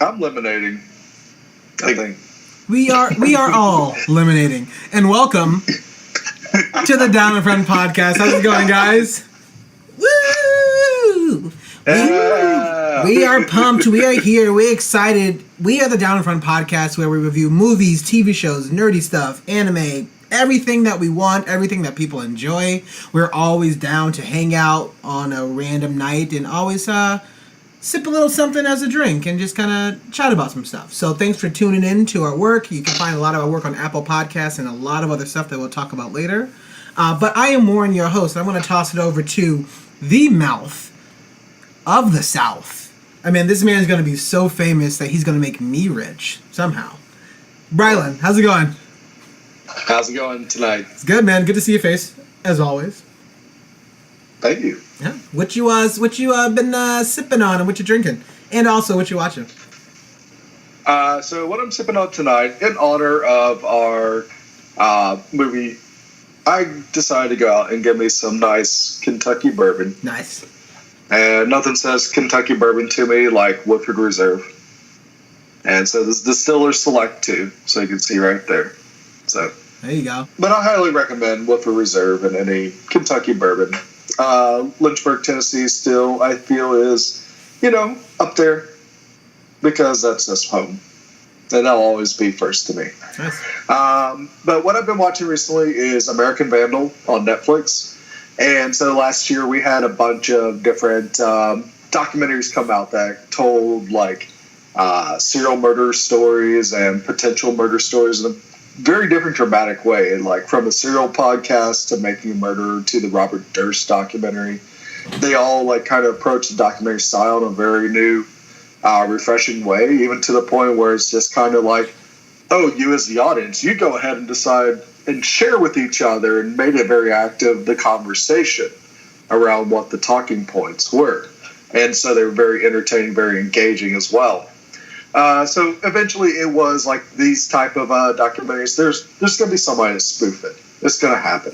I'm eliminating. I think we are all eliminating. And welcome to the Down in Front podcast. How's it going, guys? Woo! We are pumped. We are here. We're excited. We are the Down in Front podcast where we review movies, TV shows, nerdy stuff, anime, everything that we want, everything that people enjoy. We're always down to hang out on a random night and always sip a little something as a drink and just kind of chat about some stuff. So thanks for tuning in to our work. You can find a lot of our work on Apple Podcasts and a lot of other stuff that we'll talk about later. But I am Warren, your host. I'm going to toss it over to the mouth of the South. I mean, this man is going to be so famous that he's going to make me rich somehow. Brylan, how's it going? How's it going tonight? It's good, man. Good to see your face, as always. Thank you. Yeah. What you been sipping on and what you drinking? And also what you watching? So what I'm sipping on tonight, in honor of our movie, I decided to go out and get me some nice Kentucky bourbon. Nice. And nothing says Kentucky bourbon to me like Woodford Reserve. And so this is Distiller Select 2, so you can see right there. So there you go. But I highly recommend Woodford Reserve and any Kentucky bourbon. Lynchburg, Tennessee still, I feel, is, up there because that's just home. And that'll always be first to me. Nice. But what I've been watching recently is American Vandal on Netflix. And so last year we had a bunch of different documentaries come out that told, serial murder stories and potential murder stories in a very different dramatic way, like from a serial podcast to Making a Murderer to the Robert Durst documentary. They all kind of approach the documentary style in a very new, refreshing way, even to the point where it's just kind of like, oh, you as the audience, you go ahead and decide and share with each other, and made it very active, the conversation around what the talking points were. And so they were very entertaining, very engaging as well. So eventually it was like these type of documentaries. There's going to be somebody to spoof it. It's going to happen.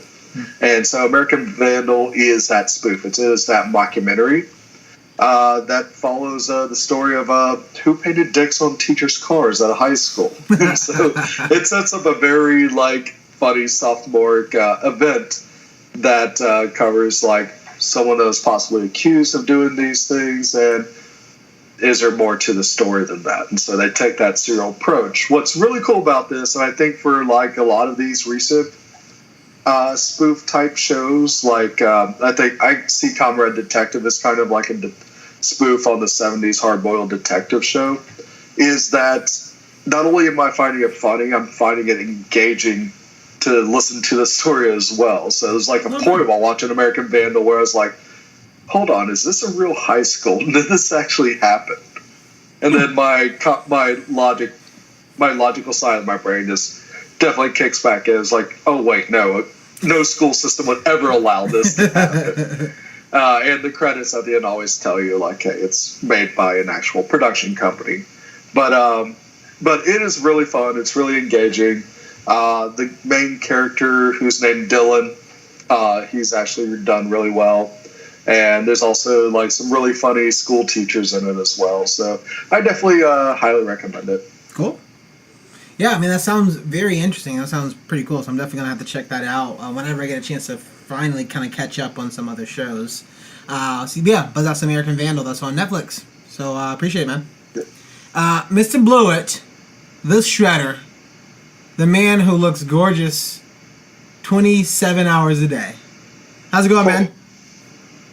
And so American Vandal is that spoof. It is that mockumentary that follows the story of who painted dicks on teachers' cars at a high school. So it sets up a very funny sophomoric event that covers someone that was possibly accused of doing these things, and is there more to the story than that? And so they take that serial approach. What's really cool about this, and I think for a lot of these recent spoof type shows, I think I see Comrade Detective as kind of like a spoof on the 70s hard-boiled detective show, is that not only am I finding it funny, I'm finding it engaging to listen to the story as well. So there's a point while watching American Vandal where I was like, hold on, is this a real high school? Did this actually happen? And then my logical side of my brain just definitely kicks back in. It's like, oh wait, no school system would ever allow this to happen. And the credits at the end always tell you hey, it's made by an actual production company. But it is really fun. It's really engaging. The main character, who's named Dylan, he's actually done really well. And there's also some really funny school teachers in it as well. So I definitely highly recommend it. Cool. Yeah, I mean, that sounds very interesting. That sounds pretty cool. So I'm definitely going to have to check that out whenever I get a chance to finally kind of catch up on some other shows. But that's American Vandal. That's on Netflix. So appreciate it, man. Yeah. Mr. Blewett, the Shredder, the man who looks gorgeous 27 hours a day. How's it going, man?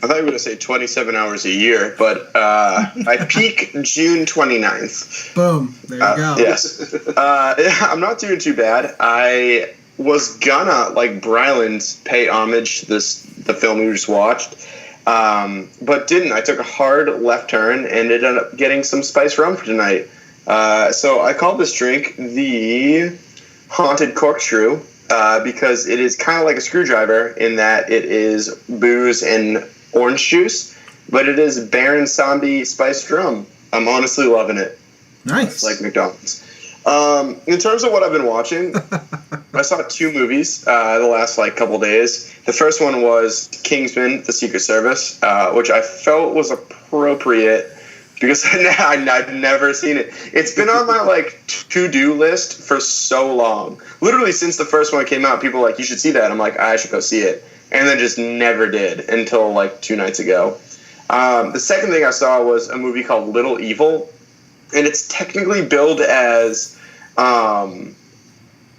I thought you were going to say 27 hours a year, but I peak June 29th. Boom. There you go. Yes. I'm not doing too bad. I was gonna, like Brylan, pay homage to the film we just watched, but didn't. I took a hard left turn and ended up getting some spiced rum for tonight. So I called this drink the Haunted Corkscrew because it is kind of like a screwdriver in that it is booze and orange juice, but it is Baron Sambi spiced rum. I'm honestly loving it. Nice. It's like McDonald's. In terms of what I've been watching, I saw 2 movies the last couple days. The first one was Kingsman: The Secret Service, which I felt was appropriate because I've never seen it. It's been on my to-do list for so long. Literally since the first one came out, people were like, you should see that. I'm like, I should go see it. And then just never did until 2 nights ago. The second thing I saw was a movie called Little Evil, and it's technically billed as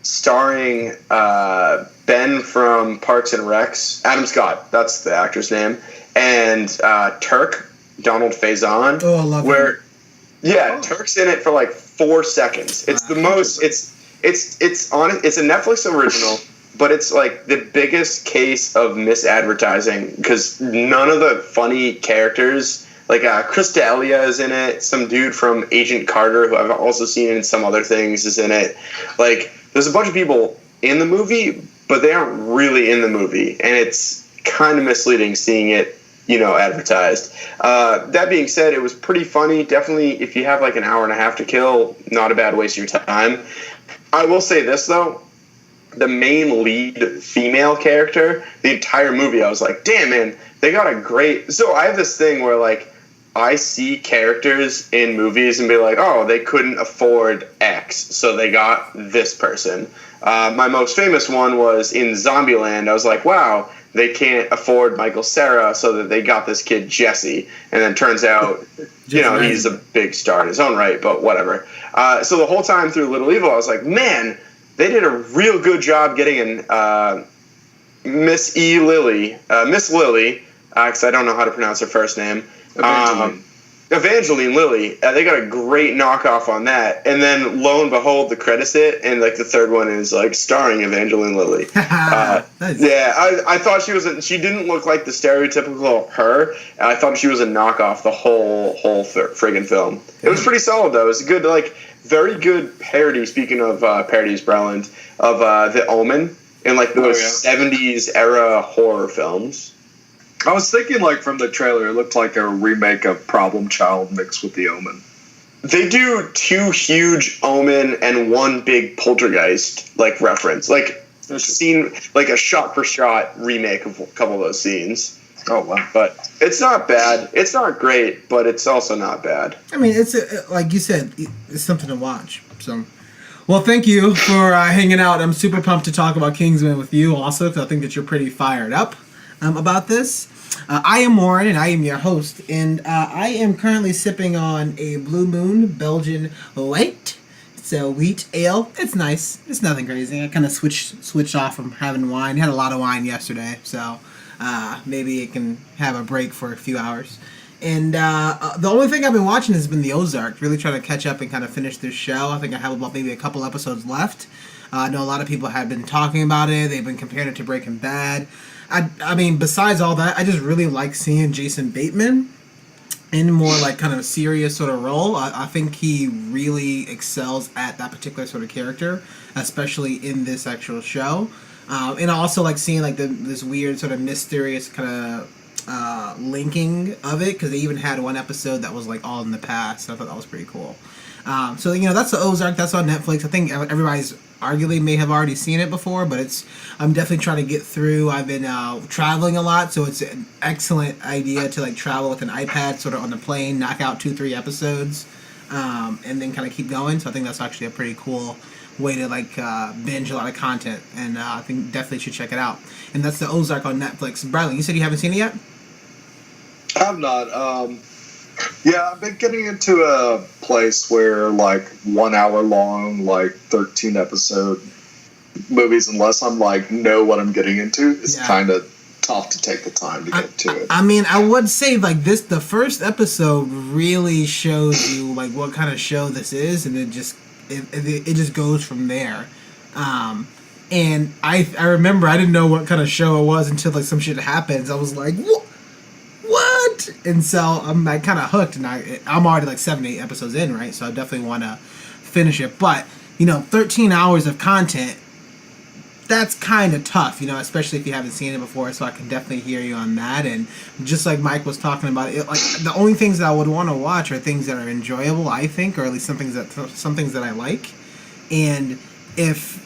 starring Ben from Parks and Recs, Adam Scott, that's the actor's name, and Turk, Donald Faison. Oh, I love him. Yeah, Turk's in it for 4 seconds. It's the most. It's a Netflix original, but it's the biggest case of misadvertising because none of the funny characters. Chris D'Elia is in it. Some dude from Agent Carter, who I've also seen in some other things, is in it. There's a bunch of people in the movie, but they aren't really in the movie, and it's kind of misleading seeing it, advertised. That being said, it was pretty funny. Definitely, if you have an hour and a half to kill, not a bad waste of your time. I will say this though. The main lead female character, the entire movie, I was like, damn, man, they got a great... So I have this thing where, I see characters in movies and be like, oh, they couldn't afford X, so they got this person. My most famous one was in Zombieland. I was like, wow, they can't afford Michael Cera, so that they got this kid Jesse. And then turns out, he's a big star in his own right, but whatever. So the whole time through Little Evil, I was like, man... They did a real good job getting Miss Lily, because I don't know how to pronounce her first name. Evangeline Lilly. They got a great knockoff on that. And then, lo and behold, the credits hit, and the third one is starring Evangeline Lilly. Nice. Yeah, I thought she didn't look like the stereotypical her. I thought she was a knockoff the whole friggin' film. It was pretty solid, though. It was good, very good parody, speaking of parodies, Breland, of The Omen in those 70s era horror films. I was thinking from the trailer, it looked like a remake of Problem Child mixed with The Omen. They do 2 huge Omen and 1 big Poltergeist reference. Scene a shot for shot remake of a couple of those scenes. Oh wow! But it's not bad. It's not great, but it's also not bad. I mean, it's like you said, it's something to watch. So, well, thank you for hanging out. I'm super pumped to talk about Kingsman with you, also, because I think that you're pretty fired up about this. I am Warren, and I am your host, and I am currently sipping on a Blue Moon Belgian White. It's a wheat ale. It's nice. It's nothing crazy. I kind of switched off from having wine. Had a lot of wine yesterday, so. Maybe it can have a break for a few hours. And the only thing I've been watching has been The Ozark. Really trying to catch up and kind of finish this show. I think I have about maybe a couple episodes left. I know a lot of people have been talking about it. They've been comparing it to Breaking Bad. I mean, besides all that, I just really like seeing Jason Bateman in more kind of a serious sort of role. I think he really excels at that particular sort of character, especially in this actual show. And I also like seeing this weird sort of mysterious kind of linking of it, because they even had one episode that was all in the past. So I thought that was pretty cool. So that's the Ozark. That's on Netflix. I think everybody's arguably may have already seen it before, but I'm definitely trying to get through. I've been traveling a lot, so it's an excellent idea to travel with an iPad, sort of on the plane, knock out 2-3 episodes, and then kind of keep going. So I think that's actually a pretty cool way to binge a lot of content, and I think definitely should check it out. And that's the Ozark on Netflix. Bradley, you said you haven't seen it yet? I'm not. I've been getting into a place where 1 hour long, 13 episode movies, unless I'm know what I'm getting into, it's kind of tough to take the time to get to it. I mean, I would say the first episode really shows you what kind of show this is, and it just goes from there. And I remember I didn't know what kind of show it was until some shit happens. I was like, And so I'm like kind of hooked, and I'm already like 7, 8 episodes in, right? So I definitely want to finish it. But 13 hours of content, that's kind of tough, especially if you haven't seen it before. So I can definitely hear you on that. And just like Mike was talking about, like the only things that I would want to watch are things that are enjoyable, I think, or at least some things that I like. And if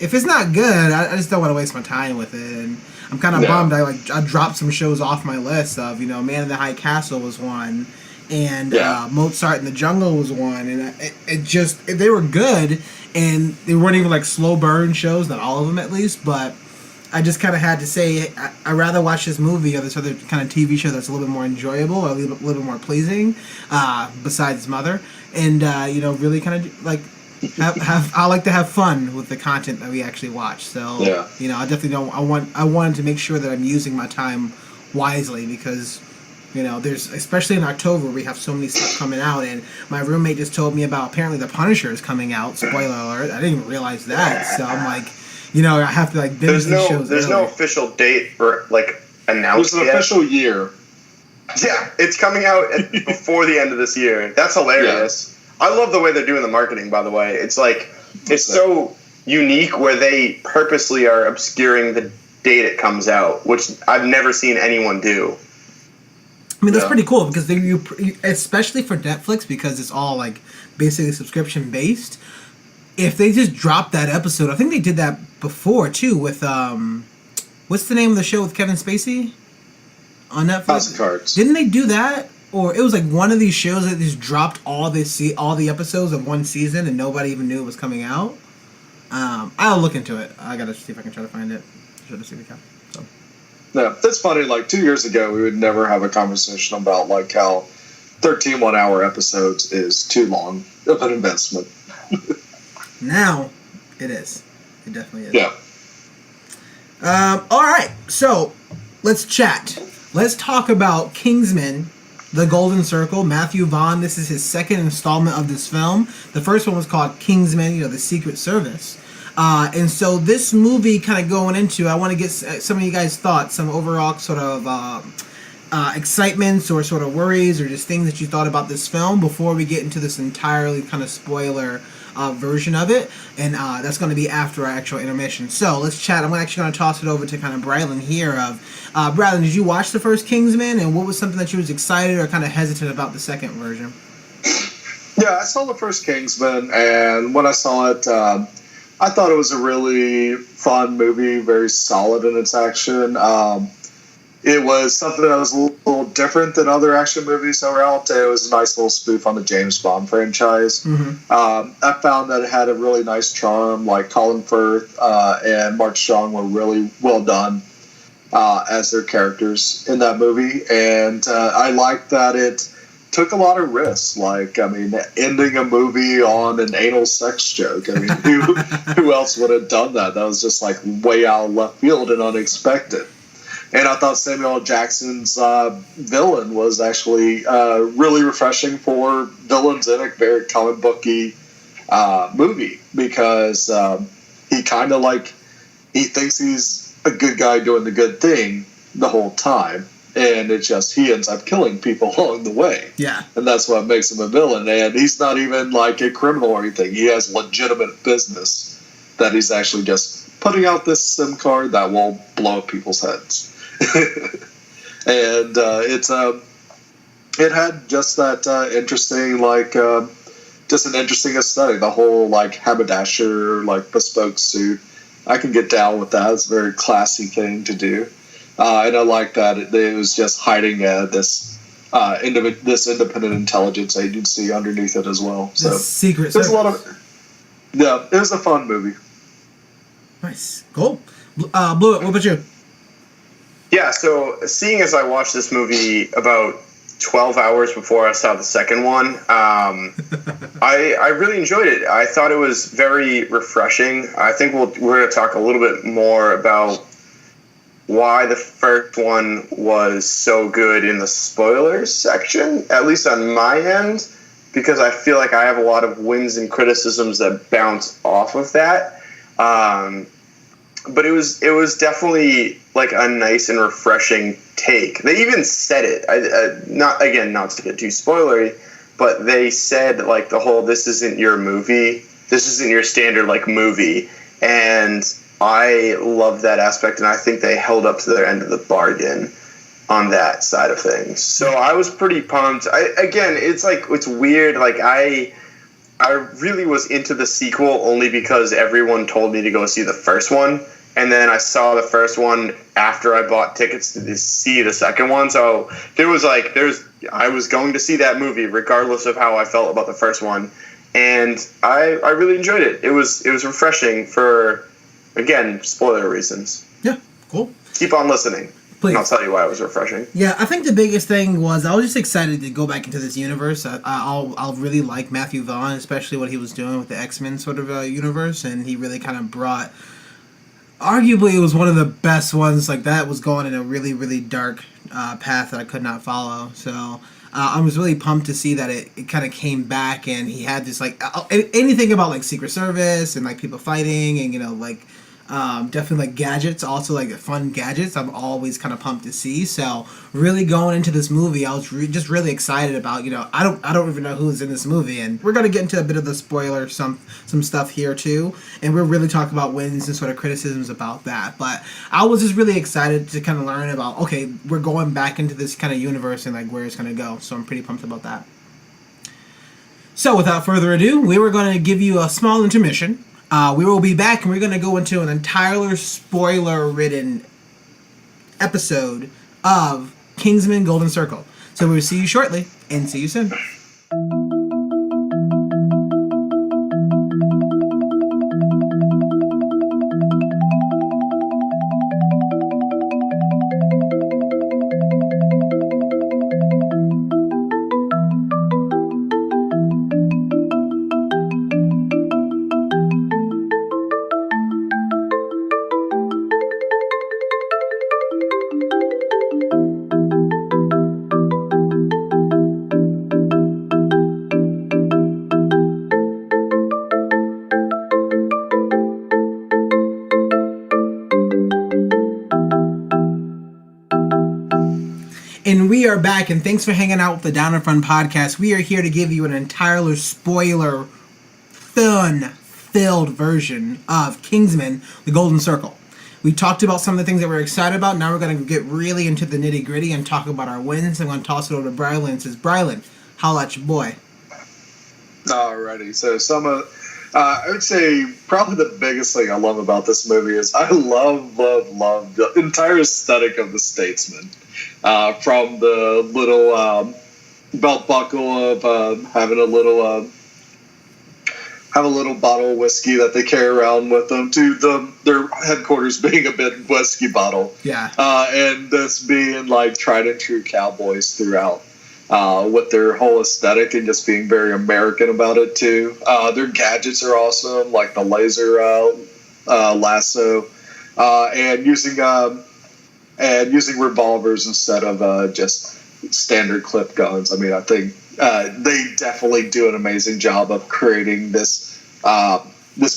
it's not good, I just don't want to waste my time with it. And I'm kind of bummed. I dropped some shows off my list of Man in the High Castle was one, and Mozart in the Jungle was one, and they were good, and they weren't even like slow burn shows, not all of them at least, but I just kind of had to say I'd rather watch this movie or this other kind of TV show that's a little bit more enjoyable or a little bit more pleasing, besides Mother, and really kind of like. I like to have fun with the content that we actually watch. So I definitely don't. I wanted to make sure that I'm using my time wisely because there's, especially in October, we have so many stuff coming out, and my roommate just told me about apparently The Punisher is coming out. Spoiler alert! I didn't even realize that. So I'm like, I have to like binge these shows. There's no official date or like announced. There's an official year. Yeah, it's coming out before the end of this year. That's hilarious. Yeah. I love the way they're doing the marketing, by the way. It's like, it's so unique where they purposely are obscuring the date it comes out, which I've never seen anyone do. I mean, that's pretty cool because especially for Netflix, because it's all like basically subscription based. If they just drop that episode, I think they did that before too with, what's the name of the show with Kevin Spacey on Netflix? House of Cards. Didn't they do that? Or it was like one of these shows that just dropped all the episodes of one season and nobody even knew it was coming out. I'll look into it. I gotta see if I can try to find it. Should have seen the cap. So. Yeah, that's funny. Like 2 years ago, we would never have a conversation about like how 13 1-hour episodes is too long of an investment. Now, it is. It definitely is. Yeah. All right. So let's chat. Let's talk about Kingsman. The Golden Circle, Matthew Vaughn. This is his second installment of this film. The first one was called Kingsman, the Secret Service. And so this movie kind of going into, I want to get some of you guys' thoughts, some overall sort of excitements or sort of worries or just things that you thought about this film before we get into this entirely kind of spoiler version of it. And that's going to be after our actual intermission. So let's chat. I'm actually going to toss it over to kind of Brylan here Brylan, did you watch the first Kingsman, and what was something that you was excited or kind of hesitant about the second version? Yeah, I saw the first Kingsman, and when I saw it, I thought it was a really fun movie, very solid in its action. It was something that was a little different than other action movies that were out there. It was a nice little spoof on the James Bond franchise. Mm-hmm. I found that it had a really nice charm, like Colin Firth and Mark Strong were really well done as their characters in that movie, and I liked that it took a lot of risks. Like, I mean, ending a movie on an anal sex joke. I mean, who else would have done that? That was just like way out of left field and unexpected. And I thought Samuel L. Jackson's villain was actually really refreshing for villains in a very comic booky movie, because he kind of like, he thinks he's a good guy doing the good thing the whole time, and it's just he ends up killing people along the way. Yeah, and that's what makes him a villain. And he's not even like a criminal or anything. He has legitimate business that he's actually just putting out this SIM card that will blow up people's heads. And it had just that interesting, like just an interesting aesthetic. The whole like haberdasher, like bespoke suit. I can get down with that. It's a very classy thing to do. And I like that it was just hiding this independent intelligence agency underneath it as well. So secret. There's a lot of it was a fun movie. Nice, cool. Blue, what about you? Yeah, so seeing as I watched this movie about 12 hours before I saw the second one, I really enjoyed it. I thought it was very refreshing. I think we're going to talk a little bit more about why the first one was so good in the spoilers section, at least on my end, because I feel like I have a lot of wins and criticisms that bounce off of that. but it was definitely like a nice and refreshing take. They even said it. Not to get too spoilery, but they said like the whole "this isn't your movie, this isn't your standard like movie," and I love that aspect, and I think they held up to their end of the bargain on that side of things. So I was pretty pumped. It's weird. Like I really was into the sequel only because everyone told me to go see the first one, and then I saw the first one after I bought tickets to see the second one. So I was going to see that movie regardless of how I felt about the first one, and I really enjoyed it. It was refreshing for, again, spoiler reasons. Yeah, cool. Keep on listening. Please. And I'll tell you why it was refreshing. Yeah, I think the biggest thing was I was just excited to go back into this universe. I'll really like Matthew Vaughn, especially what he was doing with the X-Men sort of universe, and he really kind of brought... Arguably, it was one of the best ones. Like, that was going in a really, really dark path that I could not follow. So I was really pumped to see that it kind of came back, and he had this, like... anything about, like, Secret Service and, like, people fighting and, definitely like gadgets, also like fun gadgets. I'm always kind of pumped to see. So really going into this movie, I was just really excited about. I don't even know who's in this movie, and we're gonna get into a bit of the spoiler, some stuff here too, and we're really talking about wins and sort of criticisms about that. But I was just really excited to kind of learn about. Okay, we're going back into this kind of universe and like where it's gonna go. So I'm pretty pumped about that. So without further ado, we were going to give you a small intermission. We will be back, and we're going to go into an entirely spoiler-ridden episode of Kingsman Golden Circle. So we'll see you shortly, and see you soon. And we are back, and thanks for hanging out with the Down in Front podcast. We are here to give you an entirely spoiler, fun-filled version of Kingsman, The Golden Circle. We talked about some of the things that we're excited about. Now we're going to get really into the nitty-gritty and talk about our wins. I'm going to toss it over to Brylan and says, Brylan, holla at your boy. Alrighty, so I would say probably the biggest thing I love about this movie is I love the entire aesthetic of the Statesman. From the little belt buckle of having a little bottle of whiskey that they carry around with them to their headquarters being a big whiskey bottle. Yeah. And this being like tried and true cowboys throughout. With their whole aesthetic and just being very American about it too. Their gadgets are awesome, like the laser lasso, and using revolvers instead of just standard clip guns. I mean, I think they definitely do an amazing job of creating this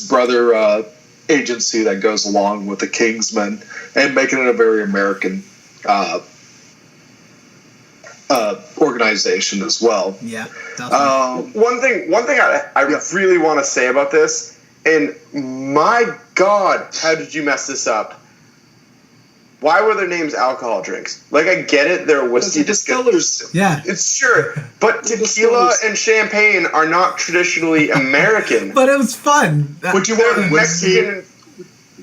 brother agency that goes along with the Kingsman and making it a very American organization as well. Yeah. One thing I really want to say about this, and my God, how did you mess this up? Why were their names alcohol drinks? Like, I get it, they're whiskey distillers. Yeah. It's sure, but tequila and champagne are not traditionally American. But it was fun. Would you want Mexican?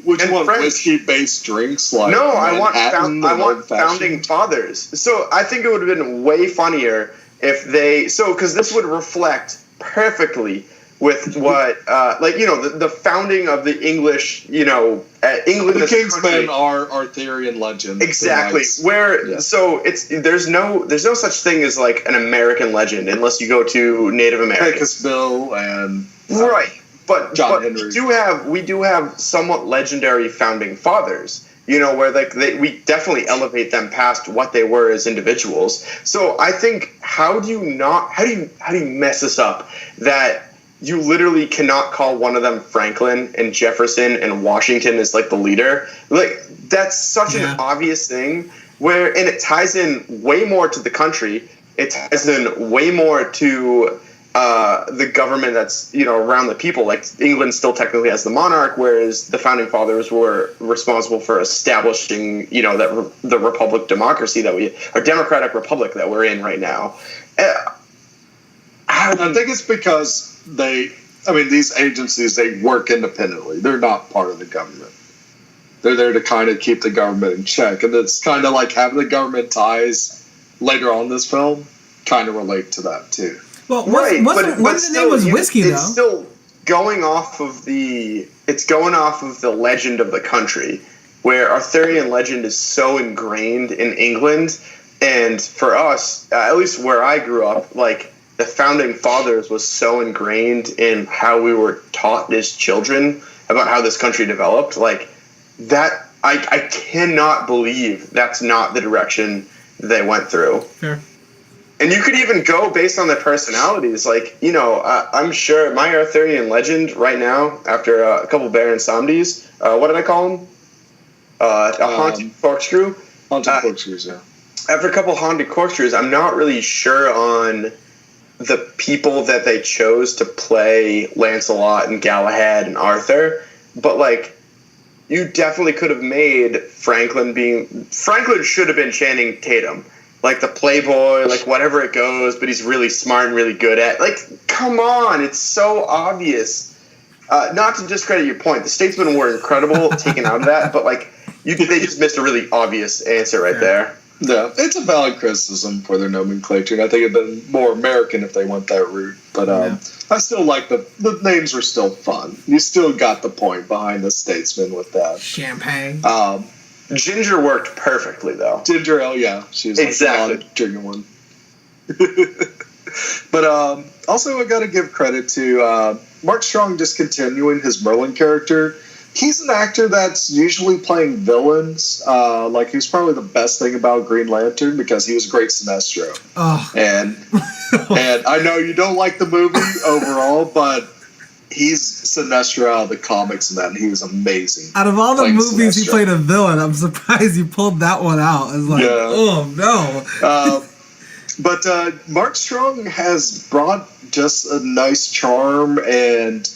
Would you want whiskey-based drinks like? No, I want founding fathers. So I think it would have been way funnier if because this would reflect perfectly with what the founding of the English, England. The Kingsmen are Arthurian legend. Exactly. There's no such thing as like an American legend unless you go to Native American. Pecos Bill and right. But Henry. we do have somewhat legendary founding fathers, where we definitely elevate them past what they were as individuals. So I think how do you mess this up that you literally cannot call one of them Franklin and Jefferson and Washington as like the leader. Like that's such an obvious thing and it ties in way more to the country. It ties in way more to the government that's, around the people. Like England still technically has the monarch, whereas the founding fathers were responsible for establishing, the republic democracy or democratic republic that we're in right now. I think it's because these agencies, they work independently. They're not part of the government. They're there to kind of keep the government in check. And it's kind of like having the government ties later on in this film kind of relate to that too. Well, wasn't the name was Whiskey, though? It's still going off of the legend of the country, where Arthurian legend is so ingrained in England. And for us, at least where I grew up, like, the founding fathers was so ingrained in how we were taught as children about how this country developed. Like, that, I cannot believe that's not the direction they went through. Fair. And you could even go based on their personalities. Like, I'm sure my Arthurian legend right now, after a couple Baron Samdis, what did I call him? A haunted corkscrew? Haunted corkscrews, yeah. After a couple haunted corkscrews, I'm not really sure on the people that they chose to play Lancelot and Galahad and Arthur. But, like, you definitely could have made Franklin should have been Channing Tatum. Like the playboy, like whatever it goes, but he's really smart and really good at. Like, come on, it's so obvious. Not to discredit your point, the Statesmen were incredible, taken out of that, but like they just missed a really obvious answer right there. Yeah, it's a valid criticism for their nomenclature, and I think it'd been more American if they went that route. But I still like the names were still fun. You still got the point behind the Statesman with that. Champagne. Ginger worked perfectly, though. Ginger ale, yeah. She was exactly a drinking one. But also, I got to give credit to Mark Strong just continuing his Merlin character. He's an actor that's usually playing villains. Like, he's probably the best thing about Green Lantern because he was a great Sinestro. Oh. And I know you don't like the movie overall, but he's Sinestro out of the comics and that, and he was amazing. Out of all the movies he played a villain, I'm surprised you pulled that one out. It's like, oh no. But Mark Strong has brought just a nice charm and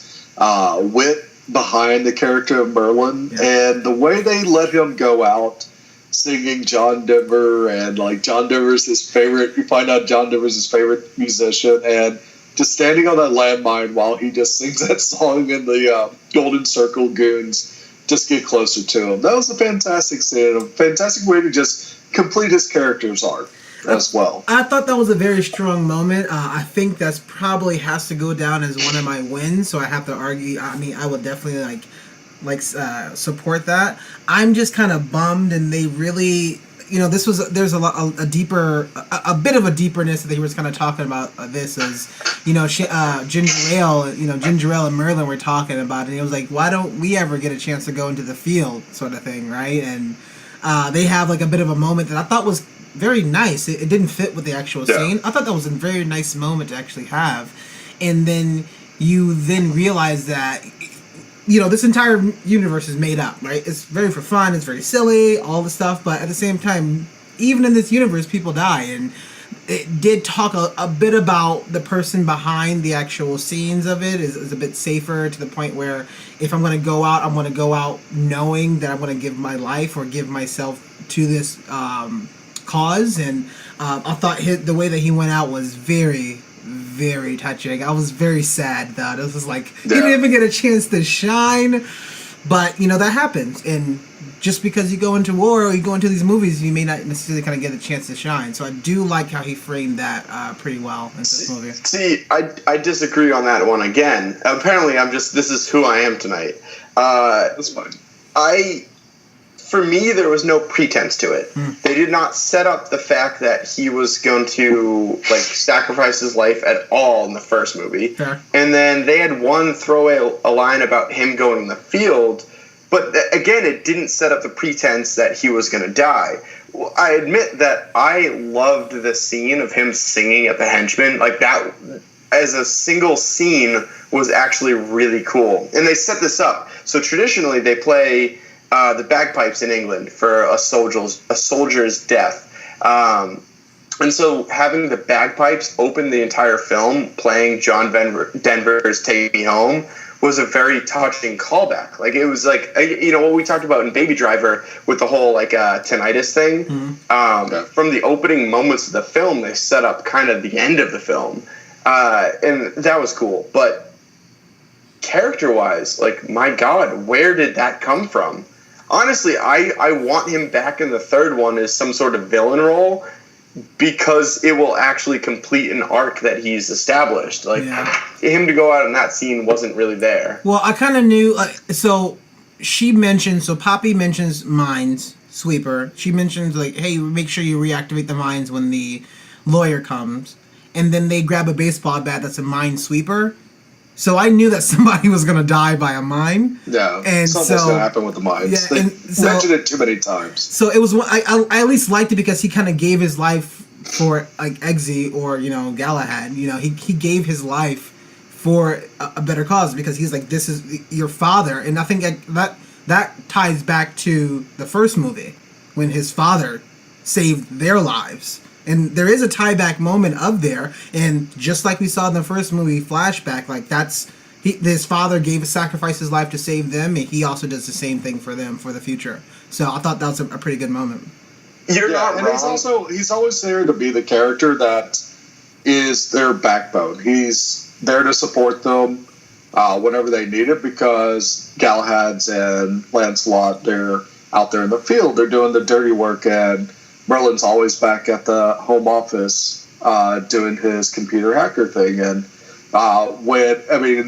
wit behind the character of Merlin, and the way they let him go out singing John Denver, and like John Denver's his favorite, you find out John Denver's his favorite musician, and just standing on that landmine while he just sings that song and the Golden Circle goons just get closer to him. That was a fantastic scene, a fantastic way to just complete his character's arc as well. I thought that was a very strong moment. I think that's probably has to go down as one of my wins, so I have to argue. I mean, I would definitely support that. I'm just kind of bummed, and they really, there's a bit of a deeperness that he was kind of talking about. This as Ginger Ale and Merlin were talking about, and he was like, why don't we ever get a chance to go into the field, sort of thing, right? And they have like a bit of a moment that I thought was very nice. It didn't fit with the actual scene. I thought that was a very nice moment to actually have. And then you realize that, this entire universe is made up, right? It's very for fun, it's very silly, all the stuff, but at the same time, even in this universe, people die. And it did talk a bit about the person behind the actual scenes of it is a bit safer, to the point where if I'm going to go out, I'm going to go out knowing that I'm going to give my life or give myself to this cause. And I thought the way that he went out was very, very touching. I was very sad that it was like he didn't even get a chance to shine, but that happens. And just because you go into war or you go into these movies, you may not necessarily kind of get a chance to shine. So I do like how he framed that pretty well in this movie. See, I disagree on that one again. Apparently, this is who I am tonight. That's fine. For me, there was no pretense to it. They did not set up the fact that he was going to sacrifice his life at all in the first movie. Fair. And then they had one throwaway a line about him going in the field, but again, it didn't set up the pretense that he was going to die. I admit that I loved the scene of him singing at the Henchman. Like, that as a single scene was actually really cool. And they set this up. So traditionally they play the bagpipes in England for a soldier's death. And so having the bagpipes open the entire film, playing John Denver's Take Me Home, was a very touching callback. Like, it was like, what we talked about in Baby Driver with the whole, like, tinnitus thing. Mm-hmm. From the opening moments of the film, they set up kind of the end of the film. And that was cool. But character-wise, like, my God, where did that come from? Honestly, I want him back in the third one as some sort of villain role, because it will actually complete an arc that he's established. Like, him to go out in that scene wasn't really there. Well, I kind of knew. So Poppy mentions mines sweeper. She mentions, like, hey, make sure you reactivate the mines when the lawyer comes. And then they grab a baseball bat that's a mine sweeper. So I knew that somebody was going to die by a mine. Yeah, and something's going to happen with the mines. Yeah, they mentioned it too many times. So it was. I at least liked it because he kind of gave his life for, like, Eggsy or, Galahad. He gave his life for a better cause, because he's like, this is your father. And I think that ties back to the first movie when his father saved their lives. And there is a tie-back moment of there, and just like we saw in the first movie flashback, like, his father sacrificed his life to save them, and he also does the same thing for them for the future. So I thought that was a pretty good moment. You're not wrong. And he's always there to be the character that is their backbone. He's there to support them whenever they need it, because Galahad's and Lancelot, they're out there in the field, they're doing the dirty work, and Merlin's always back at the home office doing his computer hacker thing. And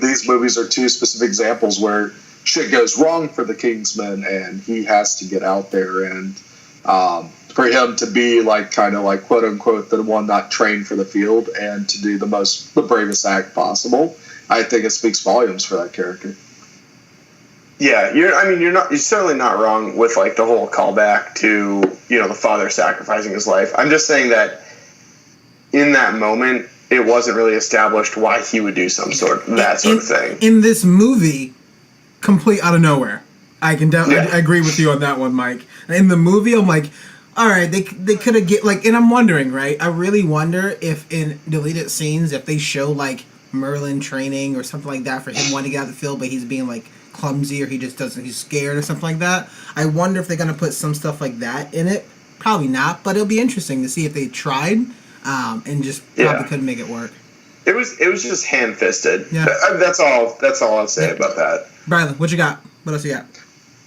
these movies are two specific examples where shit goes wrong for the Kingsman, and he has to get out there. And for him to be, like, kind of like, quote unquote, the one not trained for the field, and to do the bravest act possible, I think it speaks volumes for that character. Yeah, you're certainly not wrong with, like, the whole callback to, the father sacrificing his life. I'm just saying that in that moment, it wasn't really established why he would do that sort of thing. In this movie, complete out of nowhere. I can definitely agree with you on that one, Mike. In the movie, I'm like, all right, they could have and I'm wondering, right? I really wonder if in deleted scenes, if they show, like, Merlin training or something like that for him wanting to get out of the field, but he's being, like, clumsy, or he's scared or something like that. I wonder if they're going to put some stuff like that in it. Probably not, but it'll be interesting to see if they tried and just probably couldn't make it work. It was just ham-fisted. Yeah. That's all I'll say about that. Bradley, what you got? What else you got?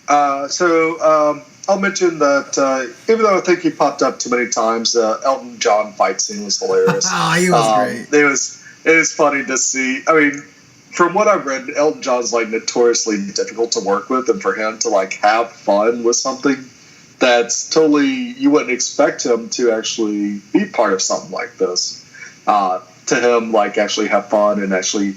I'll mention that even though I think he popped up too many times, Elton John fight scene was hilarious. He was great. It was funny to see. I mean, from what I've read, Elton John's, like, notoriously difficult to work with, and for him to, like, have fun with something that's totally, you wouldn't expect him to actually be part of something like this. To him, like, actually have fun and actually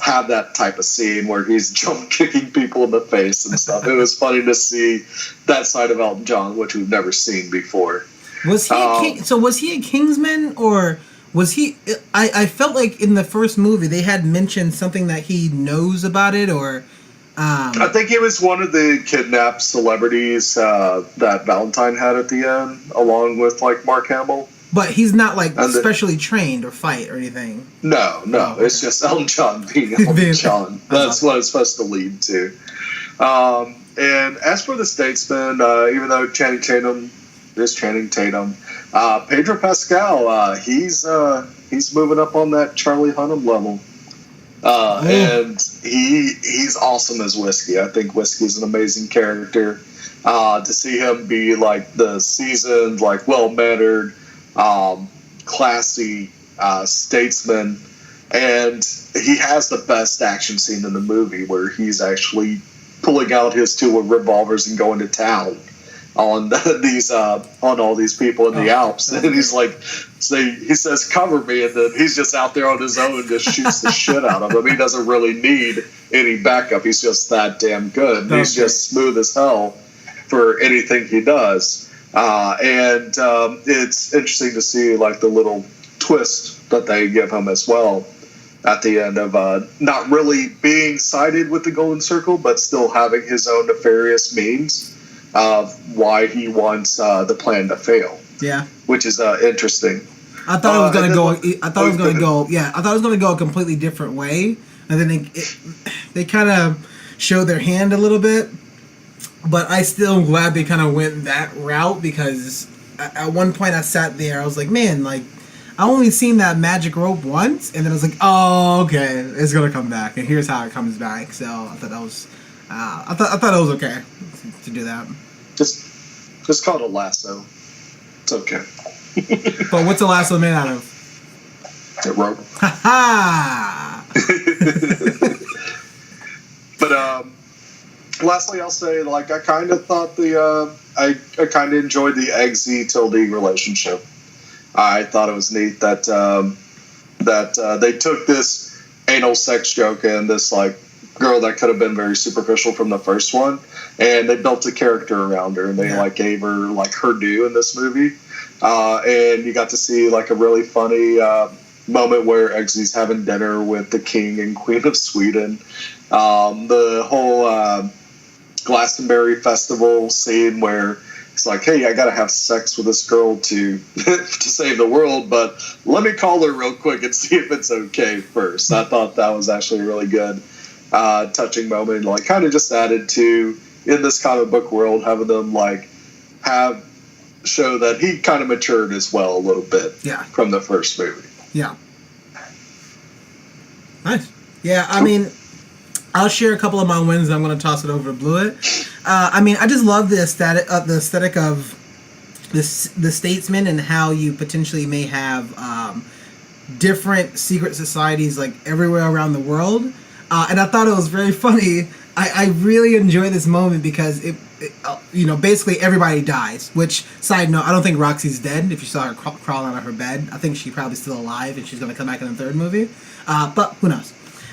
have that type of scene where he's jump kicking people in the face and stuff. It was funny to see that side of Elton John, which we've never seen before. Was he a Kingsman, or was he? I felt like in the first movie they had mentioned something that he knows about it, or. I think he was one of the kidnapped celebrities that Valentine had at the end, along with, like, Mark Hamill. But he's not, like, specially trained or fight or anything. No. Okay. It's just Elton John being Elton John. That's what it's supposed to lead to. And as for the Statesman, even though Channing Tatum is Channing Tatum, Pedro Pascal, he's moving up on that Charlie Hunnam level. And he's awesome as Whiskey. I think Whiskey's an amazing character. To see him be, like, the seasoned, like, well-mannered, classy statesman, and he has the best action scene in the movie where he's actually pulling out his two revolvers and going to town on on all these people in the Alps, and he's like, he says, "Cover me," and then he's just out there on his own and just shoots the shit out of them. He doesn't really need any backup. He's just that damn good. Okay. He's just smooth as hell for anything he does. It's interesting to see, like, the little twist that they give him as well. at the end of not really being sided with the Golden Circle, but still having his own nefarious means of why he wants the plan to fail. Yeah, which is interesting. I thought it was gonna go. I thought it was gonna go. Yeah, I thought it was gonna go a completely different way, and then they kind of showed their hand a little bit. But I still am glad they kind of went that route, because at one point I sat there, I was like, man, like, I only seen that magic rope once, and then I was like, oh, okay, it's gonna come back, and here's how it comes back. So I thought that was, I thought it was okay to do that. Just call it a lasso. It's okay. But what's a lasso made out of? A rope. Ha ha! But lastly, I'll say, like, I kind of thought I kind of enjoyed the Eggsy Tilde relationship. I thought it was neat that they took this anal sex joke and this, like, girl that could have been very superficial from the first one, and they built a character around her, and they like gave her like her due in this movie. And you got to see like a really funny moment where Eggsy's having dinner with the King and Queen of Sweden. The whole Glastonbury Festival scene where it's like, hey, I gotta have sex with this girl to to save the world, but let me call her real quick and see if it's okay first. I thought that was actually a really good touching moment, like kind of just added to, in this comic book world, having them like show that he kind of matured as well a little bit from the first movie. Yeah. Nice. Yeah, I mean, I'll share a couple of my wins, and I'm going to toss it over to Blewett. I mean, I just love the aesthetic of the Statesman, and how you potentially may have different secret societies like everywhere around the world. And I thought it was very funny. I really enjoy this moment because it basically everybody dies. Which, side note, I don't think Roxy's dead. If you saw her crawling out of her bed, I think she's probably still alive, and she's going to come back in the third movie. But who knows?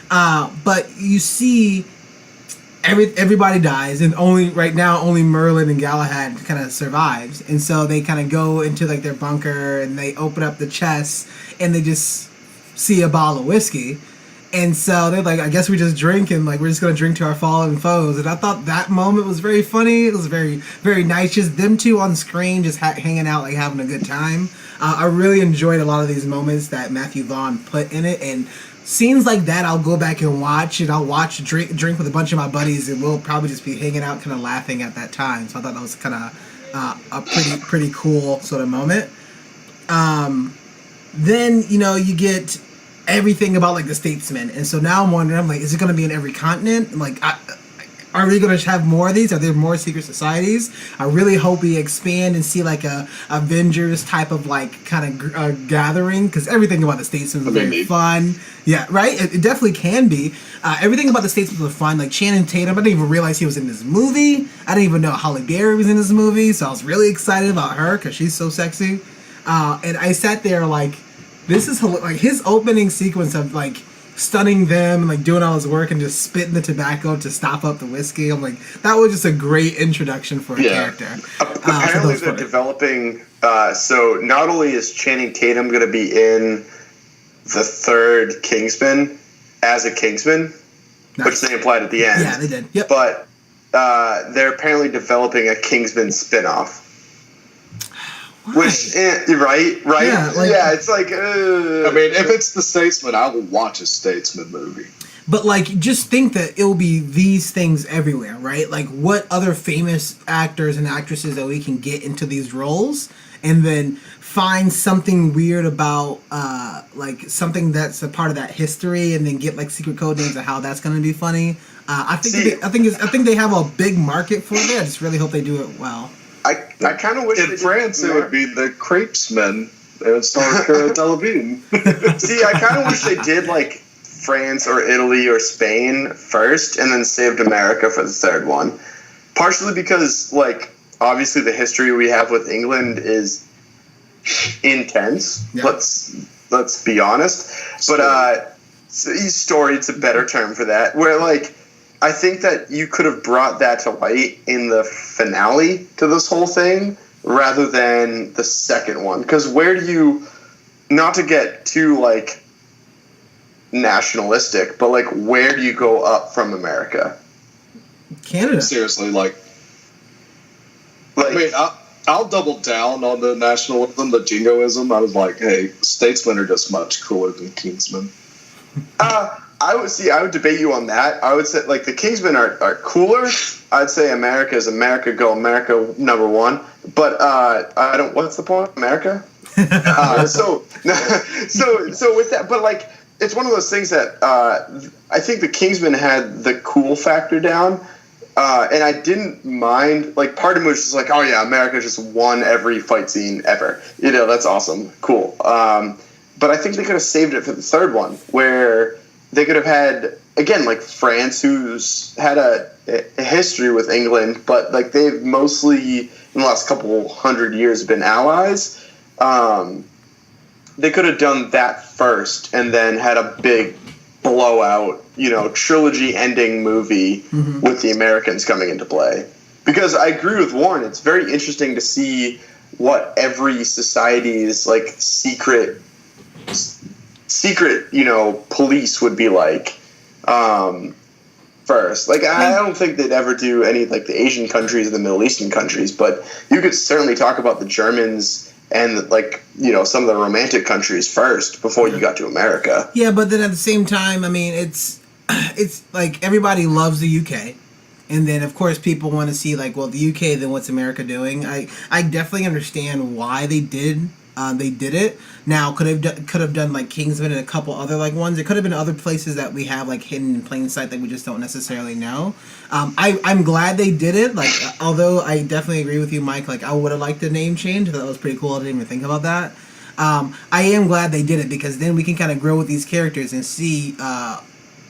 But you see, everybody dies, and only Merlin and Galahad kind of survives. And so they kind of go into like their bunker, and they open up the chest, and they just see a bottle of whiskey. And so they're like, I guess we just drink, and like we're just gonna drink to our fallen foes. And I thought that moment was very funny. It was very, very nice. Just them two on screen, just hanging out, like having a good time. I really enjoyed a lot of these moments that Matthew Vaughn put in it, and scenes like that I'll go back and watch, and I'll watch drink with a bunch of my buddies, and we'll probably just be hanging out, kind of laughing at that time. So I thought that was kind of a pretty cool sort of moment. Then you get everything about like the Statesman, and so now I'm wondering, I'm like, is it going to be in every continent? Like, are we going to have more of these? Are there more secret societies? I really hope we expand and see like a Avengers type of like kind of gathering, because everything about the Statesman was very fun. Yeah, right. It definitely can be. Everything about the Statesman was fun. Like Channing Tatum, I didn't even realize he was in this movie. I didn't even know Halle Berry was in this movie, so I was really excited about her because she's so sexy. And I sat there like, this is like his opening sequence of like stunning them and like doing all his work and just spitting the tobacco to stop up the whiskey. I'm like, that was just a great introduction for a character. Apparently they're developing. So not only is Channing Tatum going to be in the third Kingsman as a Kingsman, which they implied at the end. Yeah, they did. Yep. But they're apparently developing a Kingsman spinoff. Which, right? Yeah, it's like, I mean, if it's the Statesman, I will watch a Statesman movie. But, like, just think that it will be these things everywhere, right? Like, what other famous actors and actresses that we can get into these roles, and then find something weird about, like, something that's a part of that history, and then get, like, secret code names of how that's going to be funny. I think they have a big market for it. I just really hope they do it well. I kind of wish in France it would be the Crepesmen. They would star Cara Delevingne. See, I kind of wish they did like France or Italy or Spain first, and then saved America for the third one. Partially because, like, obviously the history we have with England is intense. Yeah. Let's be honest. But storied's a better term for that. Where like, I think that you could have brought that to light in the finale to this whole thing rather than the second one. Because where do you, not to get too, like, nationalistic, but like, where do you go up from America? Canada. Seriously, like I mean, I'll double down on the nationalism, the jingoism. I was like, hey, Statesmen are just much cooler than Kingsman. I would debate you on that. I would say, like, the Kingsmen are cooler. I'd say America is America, go America number one. But I don't. What's the point? America. So with that, but like, it's one of those things that I think the Kingsmen had the cool factor down. And I didn't mind, like, part of me was just like, oh yeah, America just won every fight scene ever. You know, that's awesome. Cool. But I think they could have saved it for the third one, where they could have had, again, like, France, who's had a history with England, but, like, they've mostly, in the last couple hundred years, been allies. They could have done that first and then had a big blowout, you know, trilogy-ending movie with the Americans coming into play. Because I agree with Warren, it's very interesting to see what every society's, like, secret, you know, police would be like first. Like, I don't think they'd ever do any, like, the Asian countries or the Middle Eastern countries, but you could certainly talk about the Germans and, like, you know, some of the romantic countries first before you got to America. Yeah, but then at the same time, I mean, it's like everybody loves the UK. And then, of course, people want to see, like, well, the UK, then what's America doing? I definitely understand why they did it. Now, could have done, like, Kingsman and a couple other, like, ones. It could have been other places that we have, like, hidden in plain sight that we just don't necessarily know. I'm glad they did it. Like, although I definitely agree with you, Mike. Like, I would have liked the name change. That was pretty cool. I didn't even think about that. I am glad they did it, because then we can kind of grow with these characters and see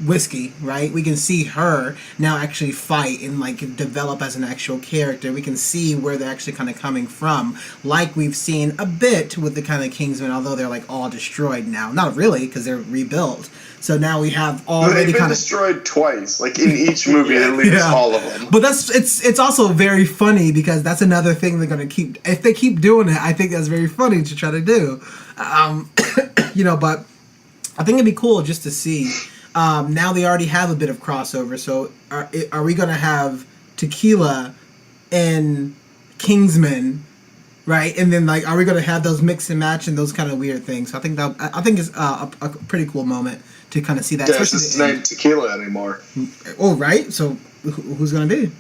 Whiskey, right? We can see her now actually fight and, like, develop as an actual character. We can see where they're actually kind of coming from, like we've seen a bit with the kind of Kingsmen, although they're, like, all destroyed now. Not really, because they're rebuilt. So now we have already kind of destroyed twice, like, in each movie. They leave us all of them. But it's also very funny, because that's another thing they're gonna keep. If they keep doing it, I think that's very funny to try to do. You know, but I think it'd be cool just to see. Now they already have a bit of crossover, so are we going to have Tequila and Kingsman, right? And then, like, are we going to have those mix and match and those kind of weird things? So I think it's a pretty cool moment to kind of see that. Yeah, it's just named Tequila anymore. Oh, right. So who's going to be?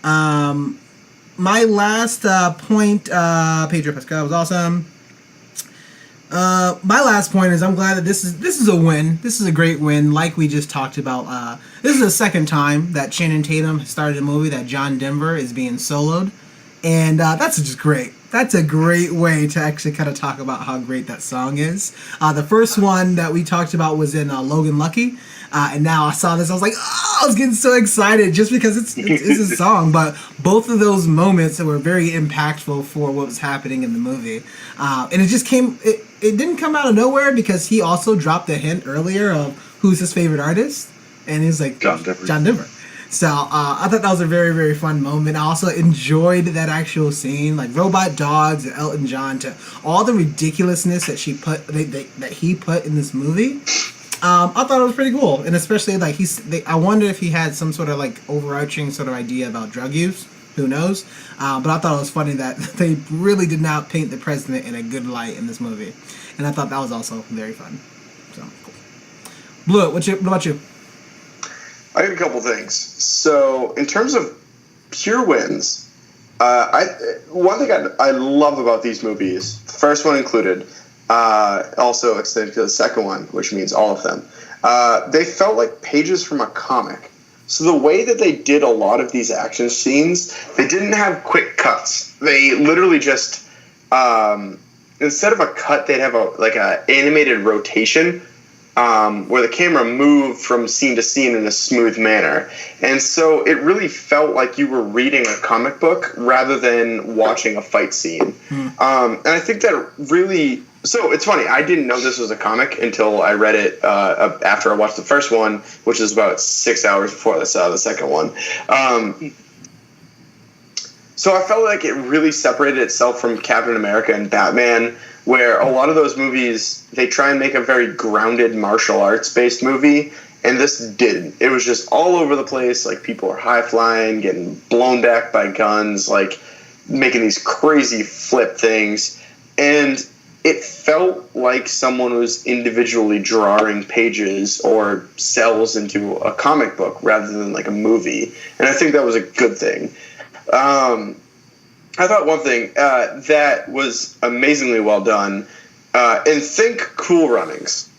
My last point, Pedro Pascal was awesome. My last point is I'm glad that this is a win. This is a great win, like we just talked about. This is the second time that Channing Tatum started a movie that John Denver is being soloed, and that's just great. That's a great way to actually kind of talk about how great that song is. The first one that we talked about was in Logan Lucky, and now I saw this, I was like, oh, I was getting so excited just because it's a song. But both of those moments were very impactful for what was happening in the movie, and it just came. It didn't come out of nowhere, because he also dropped a hint earlier of who's his favorite artist, and he's like John Denver. So I thought that was a very, very fun moment. I also enjoyed that actual scene, like robot dogs and Elton John, to all the ridiculousness that he put in this movie. I thought it was pretty cool, and especially like I wonder if he had some sort of like overarching sort of idea about drug use. Who knows? But I thought it was funny that they really did not paint the president in a good light in this movie, and I thought that was also very fun. So cool. Blue, what about you? I got a couple things. So in terms of pure wins, one thing I love about these movies, the first one included, also extended to the second one, which means all of them, they felt like pages from a comic. So the way that they did a lot of these action scenes, they didn't have quick cuts. They literally just, instead of a cut, they'd have a animated rotation where the camera moved from scene to scene in a smooth manner. And so it really felt like you were reading a comic book rather than watching a fight scene. And I think that really... So it's funny, I didn't know this was a comic until I read it after I watched the first one, which is about 6 hours before I saw the second one. So I felt like it really separated itself from Captain America and Batman where a lot of those movies, they try and make a very grounded martial arts based movie, and this didn't. It was just all over the place. Like, people are high flying, getting blown back by guns, like making these crazy flip things, and it felt like someone was individually drawing pages or cells into a comic book rather than like a movie, and I think that was a good thing. I thought one thing that was amazingly well done, and think Cool Runnings.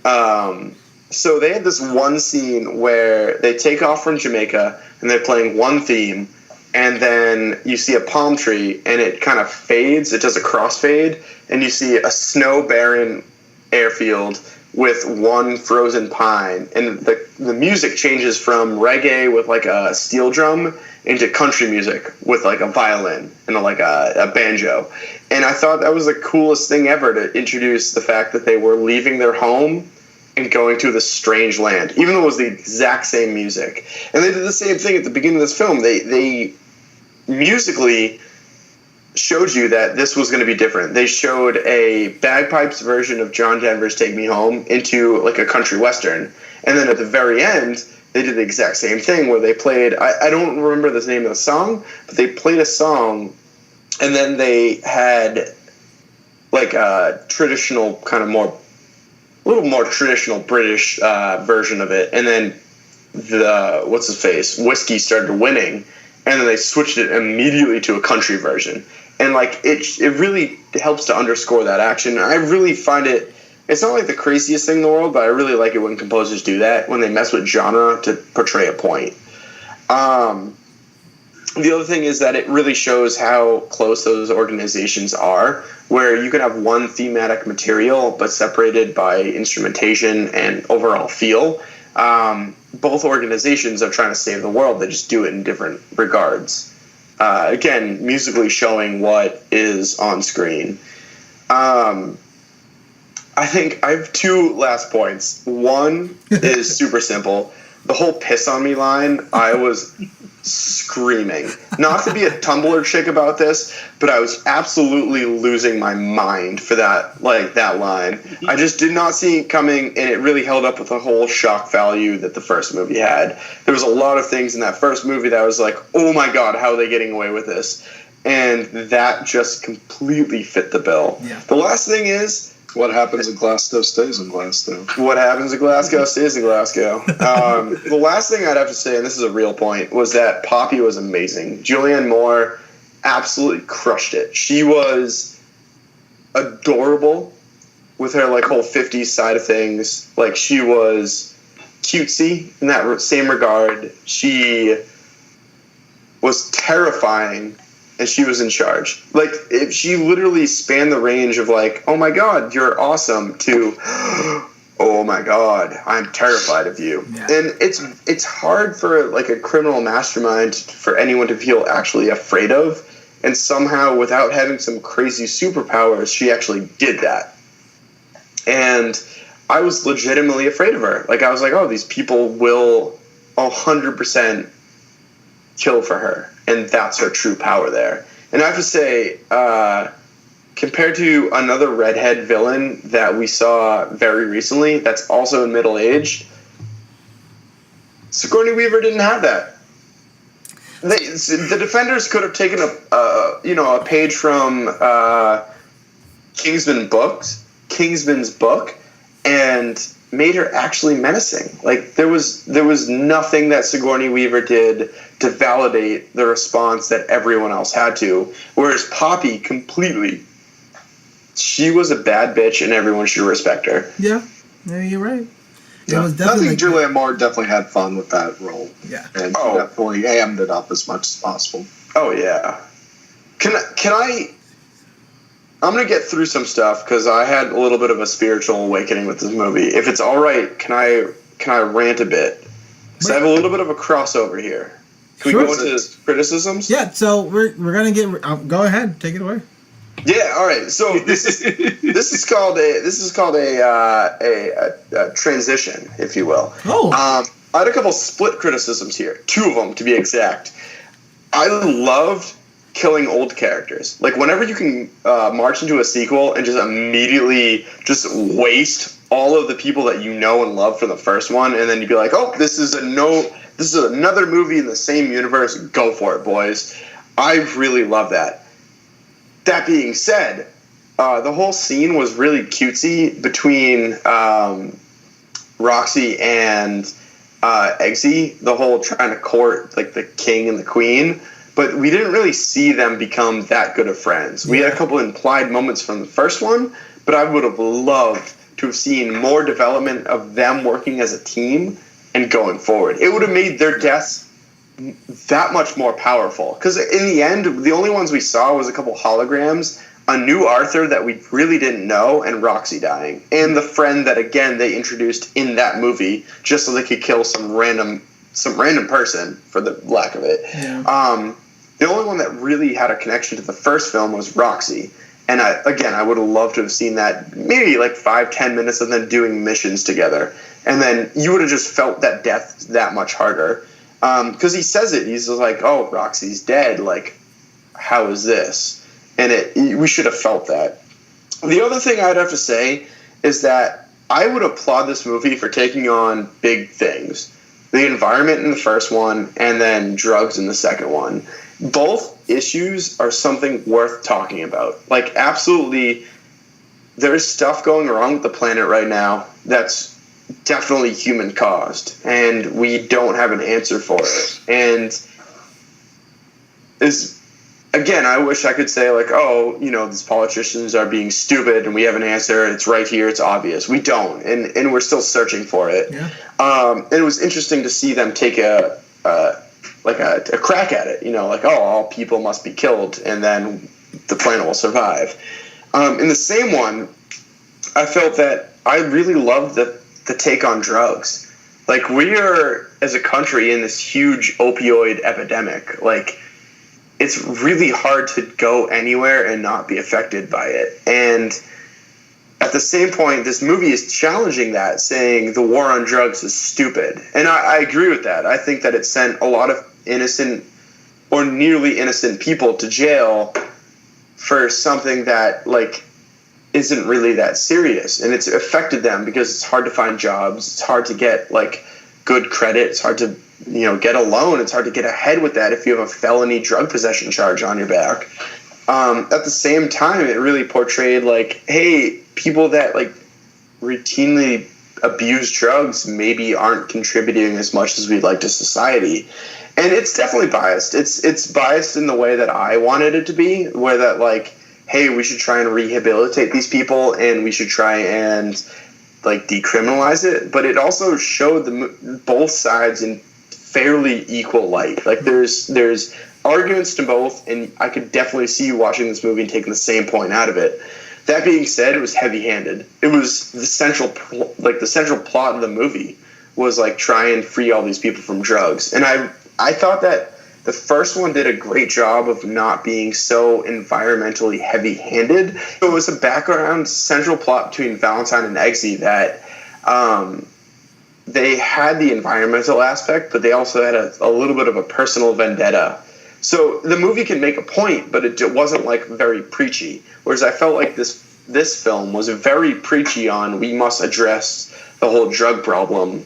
So they had this one scene where they take off from Jamaica and they're playing one theme, and then you see a palm tree and it kind of fades. It does a crossfade, and you see a snow-barren airfield with one frozen pine, and the music changes from reggae with like a steel drum into country music with like a violin and like a banjo. And I thought that was the coolest thing ever, to introduce the fact that they were leaving their home and going to this strange land, even though it was the exact same music. And they did the same thing at the beginning of this film. They musically showed you that this was going to be different. They showed a bagpipes version of John Denver's Take Me Home into like a country western. And then at the very end, they did the exact same thing where they played, I don't remember the name of the song, but they played a song, and then they had like a traditional kind of a little more traditional British version of it. And then Whiskey started winning, and then they switched it immediately to a country version. And like it really helps to underscore that action. I really find it's not like the craziest thing in the world, but I really like it when composers do that, when they mess with genre to portray a point. The other thing is that it really shows how close those organizations are, where you can have one thematic material but separated by instrumentation and overall feel. Both organizations are trying to save the world. They just do it in different regards. Again, musically showing what is on screen. I think I have two last points. One is super simple. The whole "piss on me" line, I was screaming. Not to be a Tumblr chick about this, but I was absolutely losing my mind for that line. I just did not see it coming, and it really held up with the whole shock value that the first movie had. There was a lot of things in that first movie that I was like, oh my god, how are they getting away with this? And that just completely fit the bill. Yeah. The last thing is, what happens in Glasgow stays in Glasgow. What happens in Glasgow stays in Glasgow. The last thing I'd have to say, and this is a real point, was that Poppy was amazing. Julianne Moore absolutely crushed it. She was adorable with her like whole 50s side of things. Like, she was cutesy in that same regard. She was terrifying, and she was in charge. Like, if she literally spanned the range of like, oh my god, you're awesome, to oh my god, I'm terrified of you. Yeah. And it's hard for like a criminal mastermind for anyone to feel actually afraid of, and somehow without having some crazy superpowers, she actually did that. And I was legitimately afraid of her. Like, I was like, oh, these people will 100% kill for her, and that's her true power there. And I have to say, compared to another redhead villain that we saw very recently that's also in middle age, Sigourney Weaver didn't have that. The Defenders could have taken a page from Kingsman's book, and made her actually menacing. Like, there was nothing that Sigourney Weaver did to validate the response that everyone else had to. Whereas Poppy, completely, she was a bad bitch, and everyone should respect her. Yeah, you're right. Yeah. It was definitely, I think Julianne Moore definitely had fun with that role. Yeah, and she definitely ammed it up as much as possible. Oh yeah. Can I? I'm going to get through some stuff because I had a little bit of a spiritual awakening with this movie. If it's all right, can I rant a bit? Because I have a little bit of a crossover here. Can we go into criticisms? Yeah, so we're going to get... go ahead. Take it away. Yeah, all right. So this is called a transition, if you will. Oh. I had a couple split criticisms here. 2 of them, to be exact. I loved killing old characters. Like, whenever you can march into a sequel and just immediately just waste all of the people that you know and love from the first one, and then you'd be like, oh, this is another movie in the same universe. Go for it, boys. I really love that. That being said, the whole scene was really cutesy between Roxy and Eggsy, the whole trying to court like the king and the queen, but we didn't really see them become that good of friends. We had a couple implied moments from the first one, but I would have loved to have seen more development of them working as a team and going forward. It would have made their deaths that much more powerful, because in the end, the only ones we saw was a couple holograms, a new Arthur that we really didn't know, and Roxy dying, and the friend that again they introduced in that movie just so they could kill some random person, for the lack of it. The only one that really had a connection to the first film was Roxy, and I would have loved to have seen that, maybe like 5-10 minutes of them doing missions together, and then you would have just felt that death that much harder, because he says it, he's like, oh, Roxy's dead, like, how is this? And we should have felt that. The other thing I'd have to say is that I would applaud this movie for taking on big things. The environment in the first one, and then drugs in the second one. Both issues are something worth talking about. Like, absolutely, there's stuff going wrong with the planet right now that's definitely human-caused, and we don't have an answer for it. And again, I wish I could say, like, oh, these politicians are being stupid and we have an answer, it's right here, it's obvious. We don't, and we're still searching for it. Yeah. And it was interesting to see them take a crack at it, like, oh, all people must be killed and then the planet will survive. In the same one, I felt that I really loved the take on drugs. Like, we are, as a country, in this huge opioid epidemic. Like, it's really hard to go anywhere and not be affected by it. And at the same point, this movie is challenging that, saying the war on drugs is stupid. And I agree with that. I think that it sent a lot of innocent or nearly innocent people to jail for something that, like, isn't really that serious. And it's affected them because it's hard to find jobs. It's hard to get, like, good credit. It's hard to get a loan. It's hard to get ahead with that if you have a felony drug possession charge on your back. At the same time, it really portrayed, like, hey, people that, like, routinely abuse drugs maybe aren't contributing as much as we'd like to society. And it's definitely biased. It's biased in the way that I wanted it to be, where that, like, hey, we should try and rehabilitate these people and we should try and, like, decriminalize it. But it also showed both sides in fairly equal light. Like, there's arguments to both, and I could definitely see you watching this movie and taking the same point out of it. That being said, it was heavy-handed. It was the central plot of the movie was, like, try and free all these people from drugs. And I thought that the first one did a great job of not being so environmentally heavy-handed. So it was a background central plot between Valentine and Eggsy that they had the environmental aspect, but they also had a little bit of a personal vendetta. So the movie can make a point, but it wasn't, like, very preachy. Whereas I felt like this film was very preachy on, we must address the whole drug problem.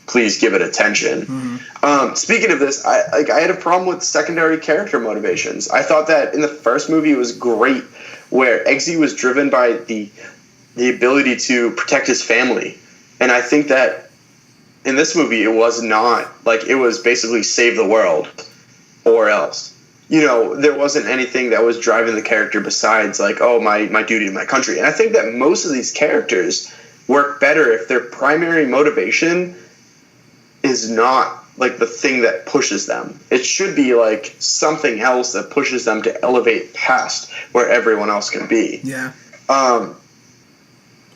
Please give it attention. Mm-hmm. Speaking of this, I had a problem with secondary character motivations. I thought that in the first movie it was great, where Eggsy was driven by the ability to protect his family. And I think that in this movie it was not. Like, it was basically save the world or else. There wasn't anything that was driving the character besides, like, oh, my duty to my country. And I think that most of these characters work better if their primary motivation is not, like, the thing that pushes them. It should be, like, something else that pushes them to elevate past where everyone else can be. Yeah.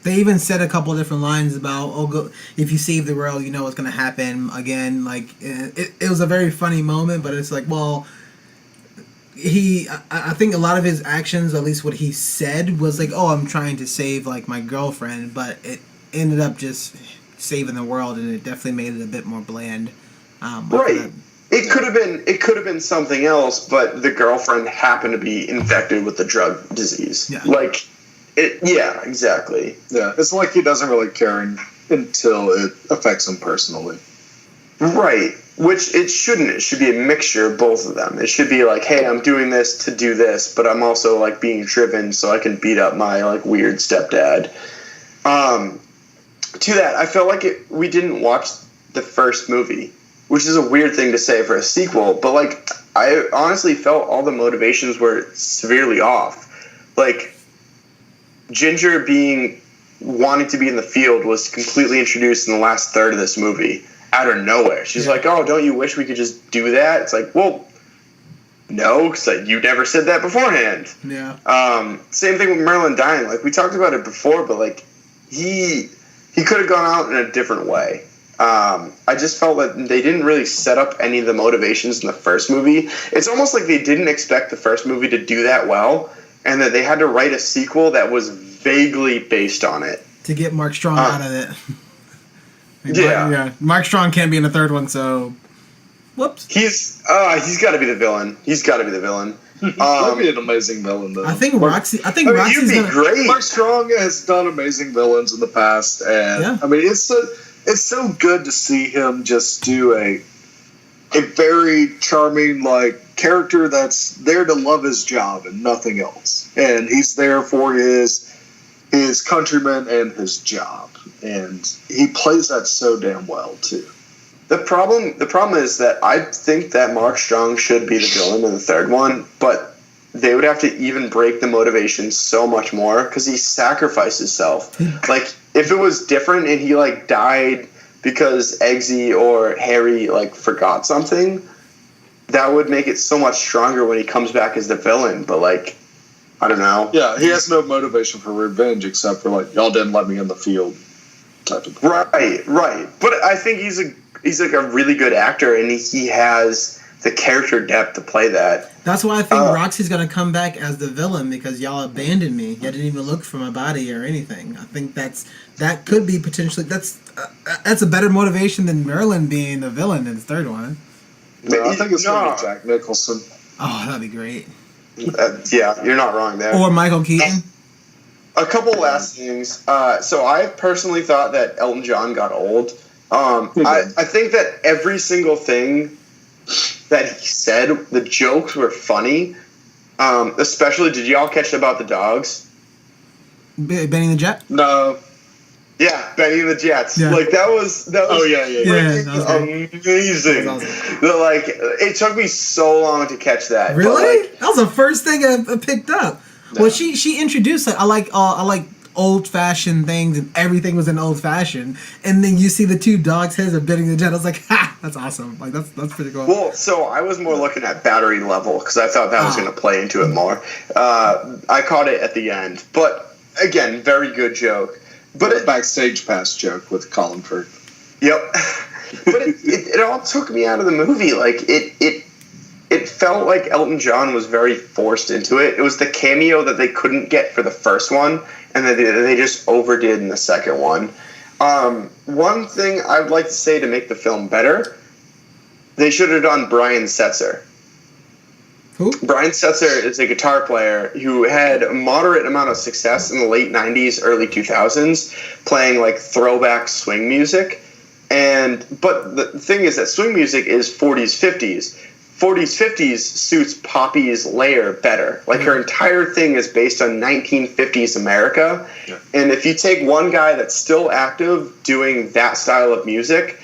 They even said a couple of different lines about, if you save the world, you know what's going to happen again. Like, it was a very funny moment, but it's like, well, I think a lot of his actions, at least what he said, was like, oh, I'm trying to save, like, my girlfriend, but it ended up just saving the world, and it definitely made it a bit more bland. Right. It could have been something else, but the girlfriend happened to be infected with the drug disease. Yeah. Yeah, exactly. Yeah, it's like he doesn't really care until it affects him personally. Right, which it shouldn't. It should be a mixture of both of them. It should be like, hey, I'm doing this to do this, but I'm also like being driven so I can beat up my like weird stepdad. To that, I felt like we didn't watch the first movie, which is a weird thing to say for a sequel, but like I honestly felt all the motivations were severely off. Like Ginger wanting to be in the field was completely introduced in the last third of this movie out of nowhere. She's like, oh, don't you wish we could just do that? It's like, well, no, because you never said that beforehand. Yeah. Same thing with Merlin dying. Like we talked about it before, but like he could have gone out in a different way. I just felt that they didn't really set up any of the motivations in the first movie. It's almost like they didn't expect the first movie to do that well, and that they had to write a sequel that was vaguely based on it. To get Mark Strong out of it. Yeah. Mark Strong can't be in the third one, so... Whoops. He's got to be the villain. He's got to be the villain. That'd be an amazing villain, though. I think Roxy's you'd be great. Mark Strong has done amazing villains in the past, and I mean, it's so good to see him just do a very charming like character that's there to love his job and nothing else, and he's there for his countrymen and his job, and he plays that so damn well too. The problem is that I think that Mark Strong should be the villain in the third one, but they would have to even break the motivation so much more because he sacrificed himself. Like, if it was different and he, like, died because Eggsy or Harry, like, forgot something, that would make it so much stronger when he comes back as the villain. But, like, I don't know. Yeah, he has no motivation for revenge except for, like, y'all didn't let me in the field type of thing. Right. But I think he's like a really good actor, and he has the character depth to play that. That's why I think Roxy's gonna come back as the villain, because y'all abandoned me. Y'all didn't even look for my body or anything. I think that could be potentially that's a better motivation than Merlin being the villain in the third one. No, I think it's gonna be Jack Nicholson. Oh, that'd be great. Yeah, you're not wrong there. Or Michael Keaton. A couple last things. So I personally thought that Elton John got old. I think that every single thing that he said, the jokes were funny. Especially, did y'all catch about the dogs? Benny the Jet? No. Yeah, Benny and the Jets. Yeah. Like that was Oh yeah. Amazing. Awesome. Like it took me so long to catch that. Really? But, that was the first thing I picked up. No. Well, she introduced it. I like old-fashioned things, and everything was in old-fashioned. And then you see the two dogs' heads of Benny the Jet. I was like, ha, that's awesome. Like, that's pretty cool. Well, so I was more looking at battery level, because I thought that was going to play into it more. I caught it at the end. But, again, very good joke. But a backstage pass joke with Colin Firth. Yep. But it all took me out of the movie. Like, it felt like Elton John was very forced into it. It was the cameo that they couldn't get for the first one, and that they just overdid in the second one. One thing I would like to say to make the film better, they should have done Brian Setzer. Who? Brian Setzer is a guitar player who had a moderate amount of success in the late 90s, early 2000s, playing like throwback swing music. But the thing is that swing music is 40s, 50s. 40s, 50s suits Poppy's layer better. Like, her entire thing is based on 1950s America. Yeah. And if you take one guy that's still active doing that style of music,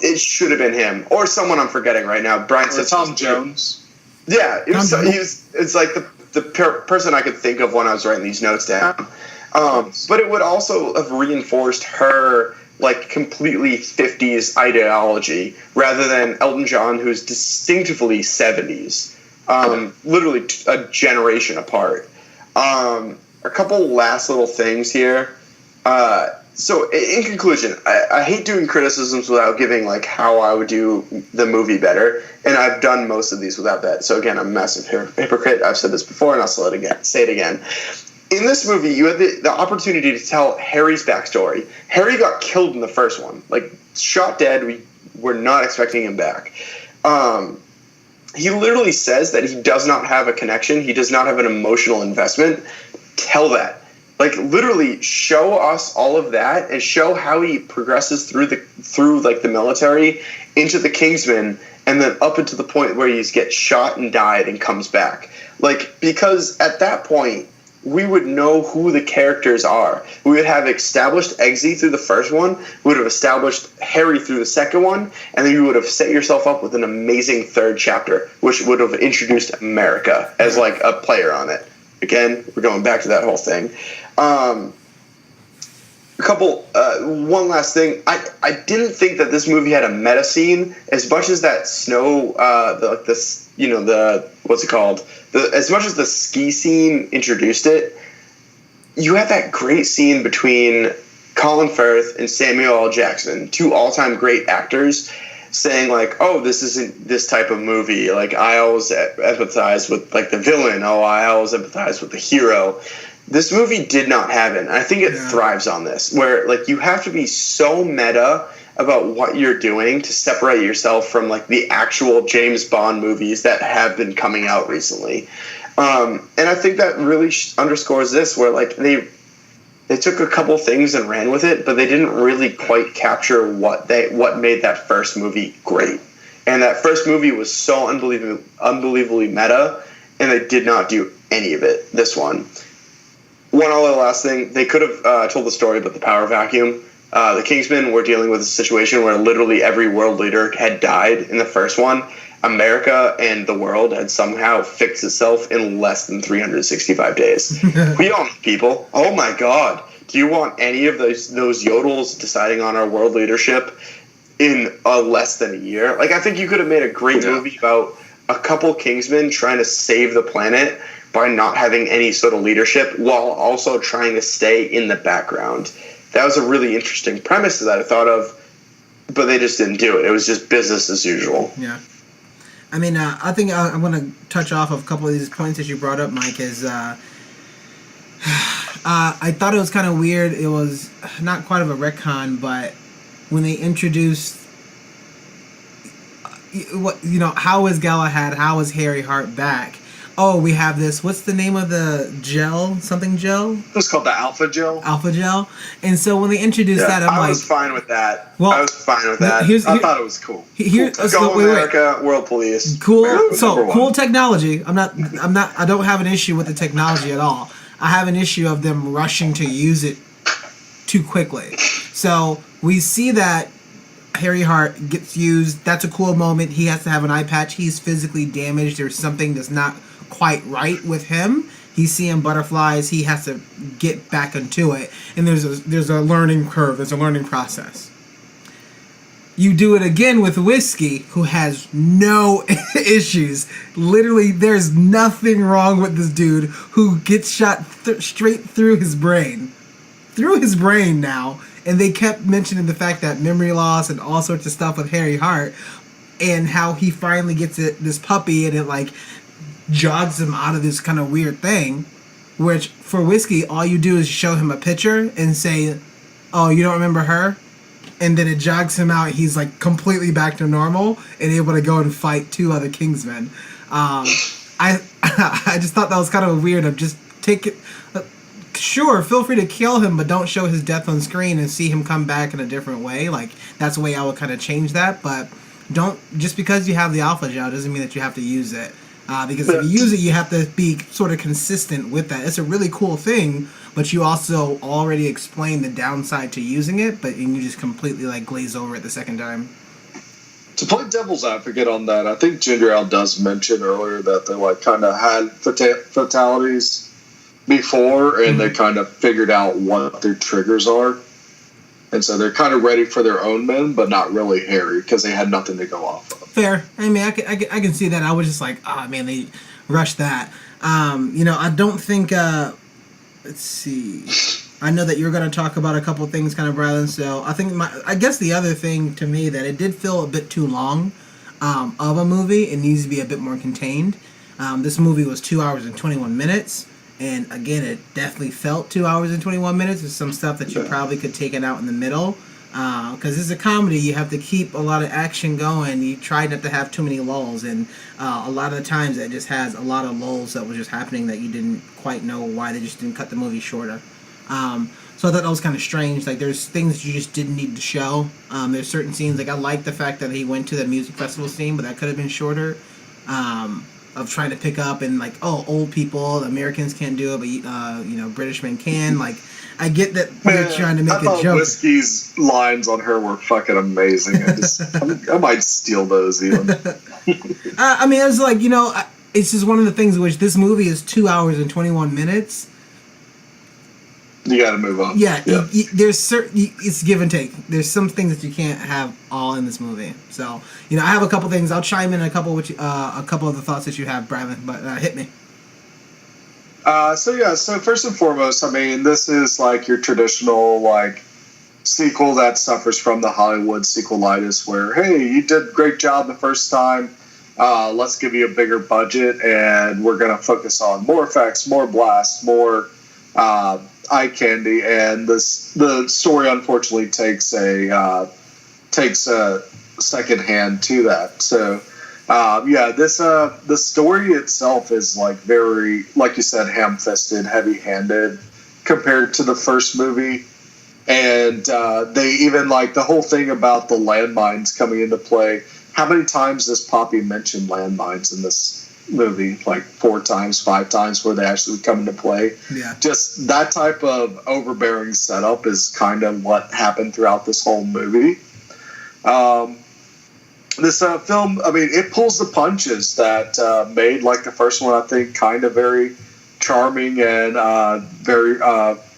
it should have been him. Or someone I'm forgetting right now. Brian says Tom Jones. Yeah, it's like the person I could think of when I was writing these notes down. But it would also have reinforced her like completely 50s ideology rather than Elton John, who's distinctively 70s, literally a generation apart. A couple last little things here. So in conclusion, I hate doing criticisms without giving like how I would do the movie better, and I've done most of these without that. So again, I'm a massive hypocrite. I've said this before, and I'll say it again. In this movie, you had the opportunity to tell Harry's backstory. Harry got killed in the first one, like shot dead. We we're not expecting him back. He literally says that he does not have a connection. He does not have an emotional investment. Tell that. Like, literally show us all of that and show how he progresses through the military into the Kingsman and then up into the point where he gets shot and died and comes back. Like, because at that point, we would know who the characters are. We would have established Eggsy through the first one. We would have established Harry through the second one. And then you would have set yourself up with an amazing third chapter, which would have introduced America as, like, a player on it. Again, we're going back to that whole thing. One last thing. I didn't think that this movie had a meta scene as much as that snow, as much as the ski scene introduced it. You had that great scene between Colin Firth and Samuel L. Jackson, two all-time great actors, saying like, "Oh, this isn't this type of movie. Like, I always empathize with like the villain. Oh, I always empathize with the hero." This movie did not have it. And I think it thrives on this, where like you have to be so meta about what you're doing to separate yourself from like the actual James Bond movies that have been coming out recently. And I think that really underscores this, where like they took a couple things and ran with it, but they didn't really quite capture what made that first movie great. And that first movie was so unbelievably meta, and they did not do any of it. This one. One other last thing, they could have told the story about the power vacuum. The Kingsmen were dealing with a situation where literally every world leader had died in the first one. America and the world had somehow fixed itself in less than 365 days. We don't, people. Oh my God. Do you want any of those yodels deciding on our world leadership in less than a year? Like, I think you could have made a great movie about a couple Kingsmen trying to save the planet by not having any sort of leadership while also trying to stay in the background. That was a really interesting premise that I thought of, but they just didn't do it. It was just business as usual. Yeah. I mean, I think I want to touch off of a couple of these points that you brought up, Mike, is I thought it was kind of weird. It was not quite of a retcon, but when they introduced how is Galahad, how is Harry Hart back? Oh, we have this. What's the name of the gel? Something gel? It's called the Alpha Gel. Alpha Gel. And so when they introduced that, I'm like, I was fine with that. Well, I was fine with that. I thought it was cool. Go America, World Police. Cool. Cool technology. I don't have an issue with the technology at all. I have an issue of them rushing to use it too quickly. So we see that Harry Hart gets used. That's a cool moment. He has to have an eye patch. He's physically damaged. There's something that's not quite right with him. He's seeing butterflies. He has to get back into it. And there's a learning curve. There's a learning process. You do it again with Whiskey, who has no issues. Literally, there's nothing wrong with this dude who gets shot straight through his brain. Through his brain now. And they kept mentioning the fact that memory loss and all sorts of stuff with Harry Hart, and how he finally gets this puppy and it like jogs him out of this kind of weird thing, which for Whiskey, all you do is show him a picture and say, "Oh, you don't remember her?" And then it jogs him out. He's like completely back to normal and able to go and fight two other Kingsmen. I just thought that was kind of weird of just take it. Sure, feel free to kill him, but don't show his death on screen and see him come back in a different way. Like, that's the way I would kind of change that. But don't, just because you have the Alpha Gel doesn't mean that you have to use it. Because if you use it, you have to be sort of consistent with that. It's a really cool thing, but you also already explained the downside to using it, but you just completely like glaze over it the second time. To play devil's advocate on that, I think Ginger Ale does mention earlier that they like kind of had fatalities before, and they kind of figured out what their triggers are, and so they're kind of ready for their own men, but not really Harry because they had nothing to go off of. Fair. I mean, I can see that. I was just like, man, they rushed that. I don't think. Let's see. I know that you're going to talk about a couple things, kind of, Brylan. So I think I guess the other thing to me that it did feel a bit too long of a movie. It needs to be a bit more contained. This movie was 2 hours and 21 minutes. And again, it definitely felt 2 hours and 21 minutes. There's some stuff that you probably could take it out in the middle. Because it's a comedy, you have to keep a lot of action going. You try not to have too many lulls, and a lot of the times it just has a lot of lulls that were just happening that you didn't quite know why they just didn't cut the movie shorter. So I thought that was kind of strange. Like, there's things you just didn't need to show. There's certain scenes, like I like the fact that he went to the music festival scene, but that could have been shorter. Of trying to pick up and like, oh, old people, Americans can't do it, but British men can. Like, I get that you're trying to make a joke. Whiskey's lines on her were fucking amazing. I might steal those even. I mean, it's like, it's just one of the things in which this movie is 2 hours and 21 minutes. You got to move on. Yeah. There's it's give and take. There's some things that you can't have all in this movie. So, I have a couple things. I'll chime in a couple of the thoughts that you have, Bradley, but hit me. So first and foremost, I mean, this is like your traditional like sequel that suffers from the Hollywood sequelitis, where hey, you did a great job the first time. Let's give you a bigger budget, and we're gonna focus on more effects, more blasts, more eye candy, and the story unfortunately takes a second hand to that. So. The story itself is like very, like you said, ham-fisted, heavy-handed compared to the first movie. And they even like the whole thing about the landmines coming into play. How many times does Poppy mention landmines in this movie? Like 4 times, 5 times where they actually come into play. Yeah. Just that type of overbearing setup is kind of what happened throughout this whole movie. This film, I mean, it pulls the punches that made, like, the first one, I think, kind of very charming and very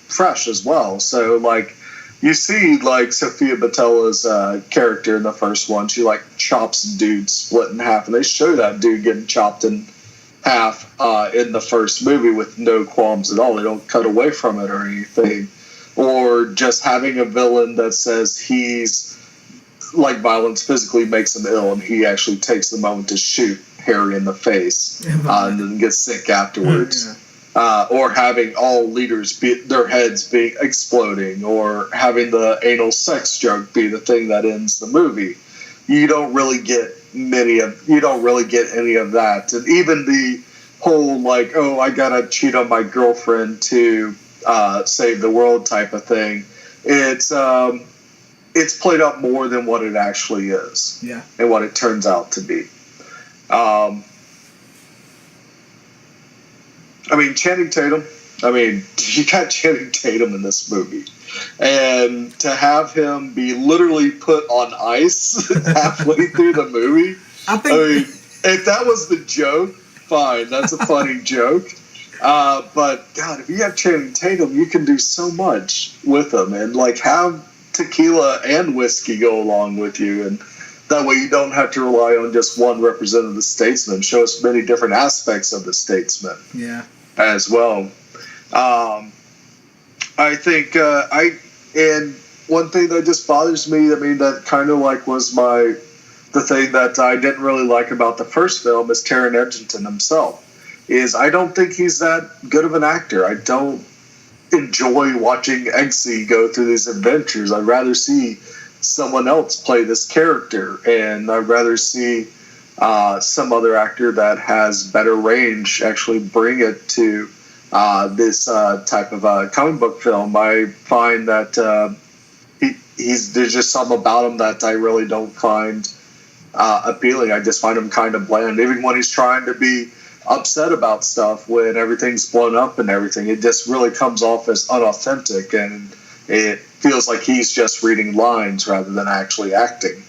fresh as well. So, like, you see, like, Sophia Bottella's character in the first one. She, like, chops a dude split in half. And they show that dude getting chopped in half in the first movie with no qualms at all. They don't cut away from it or anything. Or just having a villain that says he's like violence physically makes him ill, and he actually takes the moment to shoot Harry in the face and then gets sick afterwards. Or having all leaders their heads be exploding, or having the anal sex joke be the thing that ends the movie. You don't really get any of that, and even the whole like, oh, I gotta cheat on my girlfriend to save the world type of thing. It's played up more than what it actually is. Yeah. And what it turns out to be. I mean, Channing Tatum. I mean, you got Channing Tatum in this movie. And to have him be literally put on ice halfway through the movie. I mean, if that was the joke, fine. That's a funny joke. But, God, if you have Channing Tatum, you can do so much with him. And, like, have tequila and whiskey go along with you, and that way you don't have to rely on just one representative of the Statesman. Show us many different aspects of the Statesman as well. I think and one thing that just bothers me, I mean, that kind of like was the thing that I didn't really like about the first film is Taron Egerton himself. Is I don't think he's that good of an actor. I don't enjoy watching Eggsy go through these adventures. I'd rather see someone else play this character, and I'd rather see some other actor that has better range actually bring it to this type of comic book film. I find that there's just something about him that I really don't find appealing. I just find him kind of bland. Even when he's trying to be upset about stuff, when everything's blown up and everything, it just really comes off as unauthentic, and it feels like he's just reading lines rather than actually acting.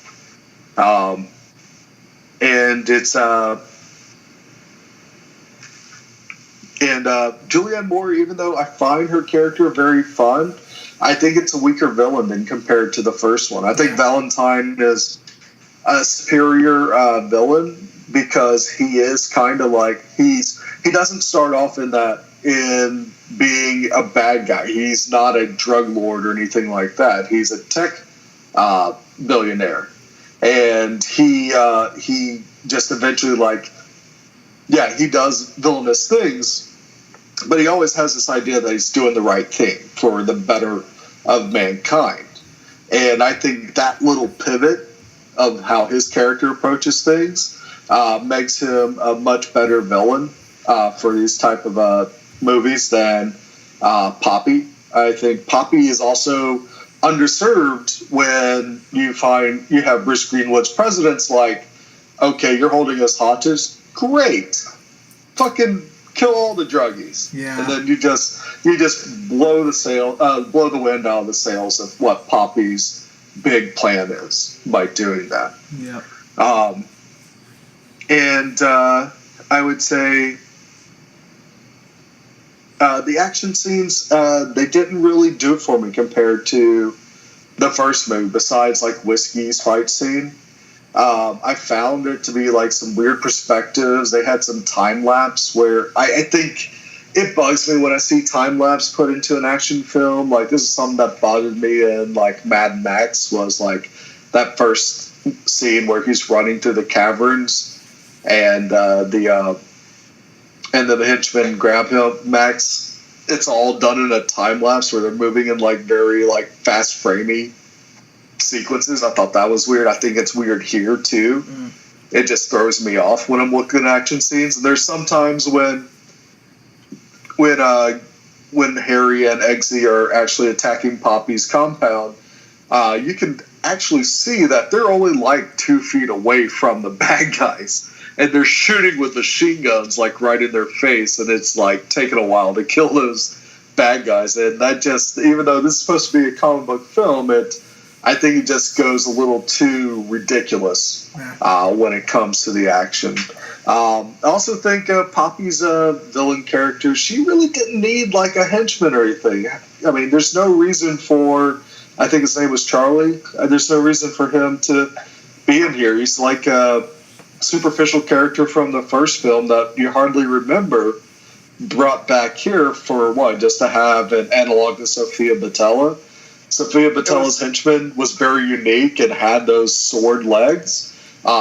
And it's Julianne Moore, even though I find her character very fun, I think it's a weaker villain than compared to the first one. I think Valentine is a superior villain, because he is kind of like he doesn't start off in being a bad guy. He's not a drug lord or anything like that. He's a tech billionaire, and he just eventually he does villainous things, but he always has this idea that he's doing the right thing for the better of mankind. And I think that little pivot of how his character approaches things makes him a much better villain for these type of movies than Poppy. I think Poppy is also underserved when you have Bruce Greenwood's presidents like, okay, you're holding us hostage, great, fucking kill all the druggies, and then you just blow the wind out of the sails of what Poppy's big plan is by doing that. And I would say the action scenes, they didn't really do it for me compared to the first movie, besides like Whiskey's fight scene. I found it to be like some weird perspectives. They had some time lapse where I think it bugs me when I see time lapse put into an action film. Like, this is something that bothered me in like Mad Max, was like that first scene where he's running through the caverns and the henchmen grab him. Max, it's all done in a time lapse where they're moving in like very like fast framey sequences. I thought that was weird. I think it's weird here too. It just throws me off when I'm looking at action scenes. And there's sometimes when Harry and Eggsy are actually attacking Poppy's compound, you can actually see that they're only like 2 feet away from the bad guys, and they're shooting with machine guns like right in their face, and it's like taking a while to kill those bad guys. And that just, even though this is supposed to be a comic book film, I think it just goes a little too ridiculous when it comes to the action. I also think Poppy's a villain character. She really didn't need like a henchman or anything. I mean, there's no reason for, I think his name was Charlie, there's no reason for him to be in here. He's like a superficial character from the first film that you hardly remember, brought back here for what, just to have an analog to Sophia Boutella. Sophia Boutella's henchman was very unique and had those sword legs.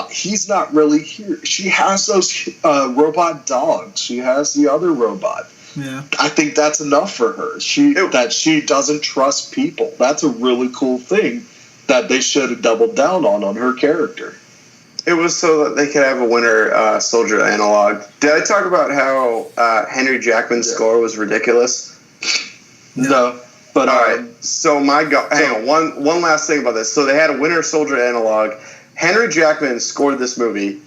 He's not really here. She has those robot dogs. She has the other robot. Yeah, I think that's enough for her. That she doesn't trust people. That's a really cool thing that they should have doubled down on her character. It was so that they could have a Winter Soldier analog. Did I talk about how Henry Jackman's score was ridiculous? No. But all right, so hang on, one last thing about this. So they had a Winter Soldier analog. Henry Jackman scored this movie.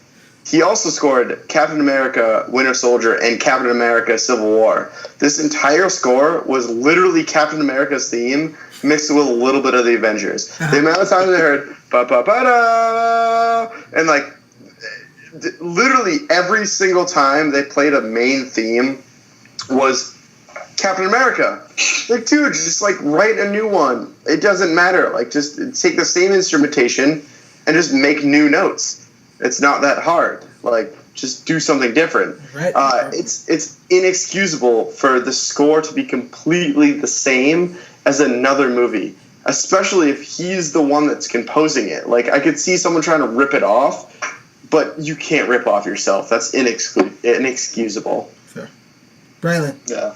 He also scored Captain America, Winter Soldier, and Captain America: Civil War. This entire score was literally Captain America's theme mixed with a little bit of the Avengers. The amount of times they heard ba ba ba da, and like literally every single time they played a main theme was Captain America. Like, dude, just like write a new one. It doesn't matter. Like, just take the same instrumentation and just make new notes. It's not that hard. Like, just do something different. Right. It's inexcusable for the score to be completely the same as another movie, especially if he's the one that's composing it. Like, I could see someone trying to rip it off, but you can't rip off yourself. That's inexcusable. Sure. Braylon. Yeah.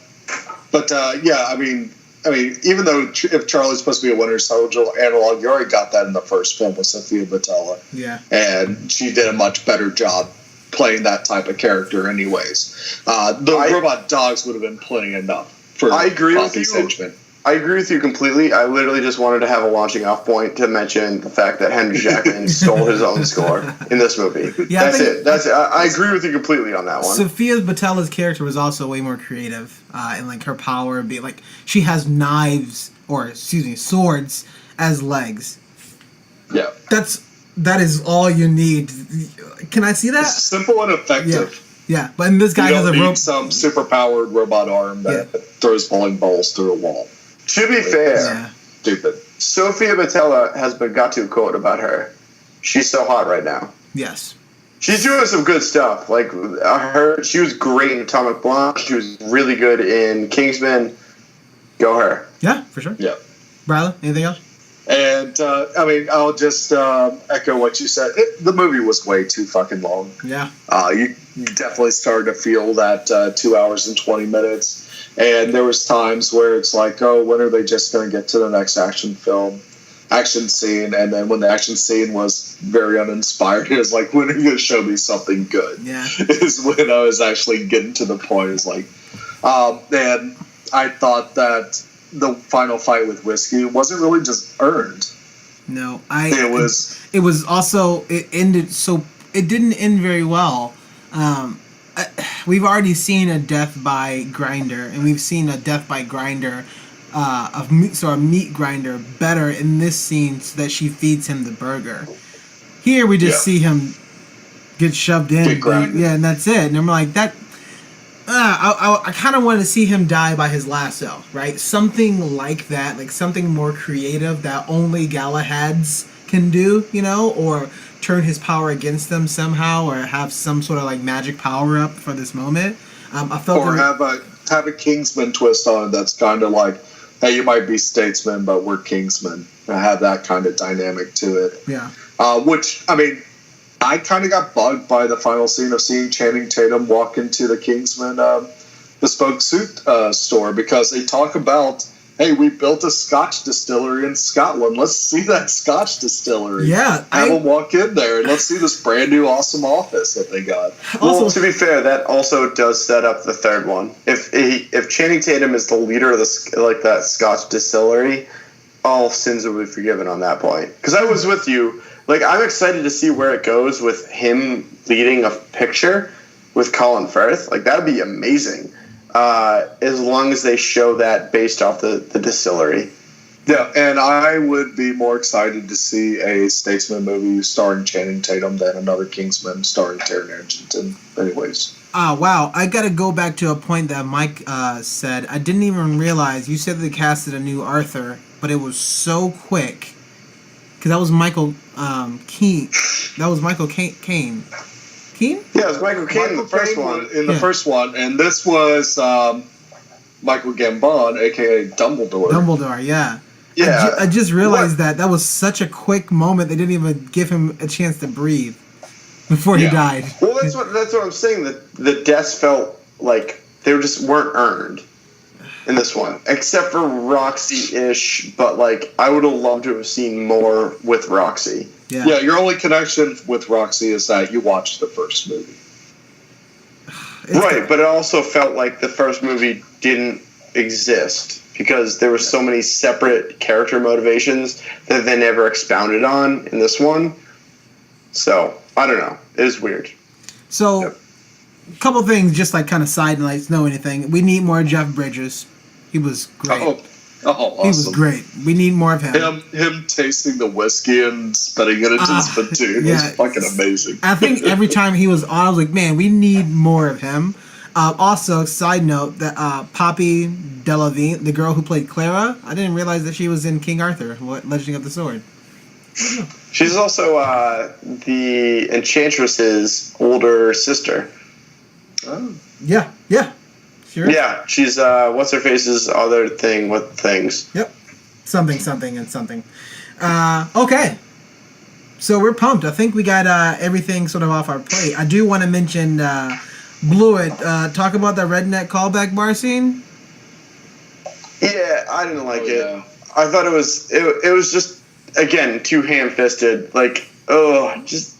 But I mean, even though if Charlie's supposed to be a Winter Soldier analog, you already got that in the first film with Sophia Boutella. Yeah. And she did a much better job playing that type of character anyways. The robot dogs would have been plenty enough for Poppy's henchmen. I agree with you completely. I literally just wanted to have a launching off point to mention the fact that Henry Jackman stole his own score in this movie. Yeah, That's it. I agree with you completely on that one. Sophia Boutella's character was also way more creative in like her power. Be like, she has swords as legs. Yeah, that is all you need. Can I see that? It's simple and effective. Yeah, but this guy has some super-powered robot arm that throws bowling balls through a wall. To be fair, stupid. Sophia Boutella has got to quote about her. She's so hot right now. Yes. She's doing some good stuff. Like she was great in Atomic Blonde. She was really good in Kingsman. Go her. Yeah, for sure. Yeah. Bradley, anything else? And, I'll just echo what you said. The movie was way too fucking long. Yeah. You definitely started to feel that 2 hours and 20 minutes. And there was times where it's like, oh, when are they just going to get to the next action film? action scene, and then when the action scene was very uninspired, it was like, when are you going to show me something good? Yeah. Is when I was actually getting to the point. It's like, and I thought that the final fight with Whiskey wasn't really just earned. No, it was also, it ended, so it didn't end very well. We've already seen a death by Grinder, and we've seen a death by Grinder, a meat grinder better in this scene, so that she feeds him the burger. Here we just see him get shoved in, and that's it. And I'm like, that. I kind of want to see him die by his lasso, right? Something like that, like something more creative that only Galahads can do, or turn his power against them somehow, or have some sort of like magic power up for this moment. I felt, or have a Kingsman twist on it that's kind of like, hey, you might be Statesman, but we're Kingsman. I have that kind of dynamic to it. Yeah. Which, I mean, I kind of got bugged by the final scene of seeing Channing Tatum walk into the Kingsman bespoke suit store, because they talk about, hey, we built a Scotch distillery in Scotland. Let's see that Scotch distillery. Yeah. Have them walk in there, and let's see this brand new awesome office that they got. Well, to be fair, that also does set up the third one. If Channing Tatum is the leader of that Scotch distillery, all sins will be forgiven on that point. Because I was with you. Like, I'm excited to see where it goes with him leading a picture with Colin Firth. Like, that would be amazing. As long as they show that based off the distillery. Yeah, and I would be more excited to see a Statesman movie starring Channing Tatum than another Kingsman starring Taron Egerton. Anyways. Wow. I got to go back to a point that Mike said. I didn't even realize. You said they casted a new Arthur, but it was so quick. Because that was Michael Caine. That was Michael Caine. Caine? Yeah, it was Michael Caine in the first one. In the first one. And this was Michael Gambon, a.k.a. Dumbledore. Dumbledore, yeah. Yeah. I just realized that was such a quick moment. They didn't even give him a chance to breathe before he died. Well, that's what I'm saying. The deaths felt like they weren't earned in this one, except for Roxy-ish. But like, I would have loved to have seen more with Roxy. Yeah, your only connection with Roxy is that you watched the first movie. Right, but it also felt like the first movie didn't exist because there were so many separate character motivations that they never expounded on in this one. So, I don't know. It was weird. So, a couple things, just like kind of side notes, no anything. We need more Jeff Bridges. He was great. Oh, awesome. He was great. We need more of him. Him tasting the whiskey and spitting it into the spittoon was fucking amazing. I think every time he was on, I was like, man, we need more of him. Also, side note, that Poppy Delavigne, the girl who played Clara, I didn't realize that she was in King Arthur, Legend of the Sword. She's also the Enchantress's older sister. Oh. Yeah. Sure. Yeah, she's what's her face's other thing with things. Yep. Something and something. Okay. So we're pumped. I think we got everything sort of off our plate. I do want to mention Blew It. Talk about the redneck callback bar scene. Yeah, I didn't like it. Yeah. I thought it was just, again, too ham-fisted. Like, just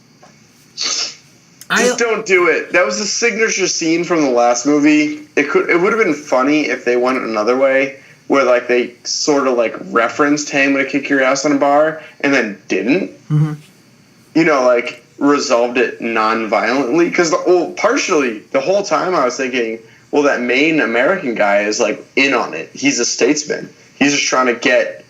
don't do it. That was a signature scene from the last movie. It would have been funny if they went another way, where like they sort of like referenced "Hey, I'm gonna kick your ass on a bar" and then didn't. Mm-hmm. Like resolved it non-violently. Because partially the whole time I was thinking, well, that main American guy is like in on it. He's a statesman. He's just trying to get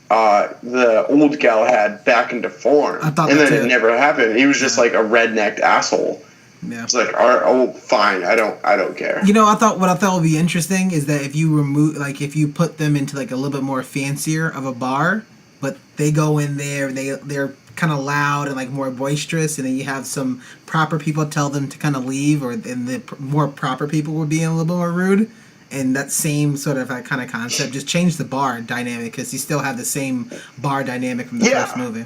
the old Galahad back into form. And then it never happened. He was just like a rednecked asshole. Yeah. It's like, fine. I don't care. I thought would be interesting is that if you put them into like a little bit more fancier of a bar, but they go in there and they're kind of loud and like more boisterous, and then you have some proper people tell them to kind of leave, and the more proper people were being a little bit more rude. And that same sort of kind of concept, just change the bar dynamic, because you still have the same bar dynamic from the first movie.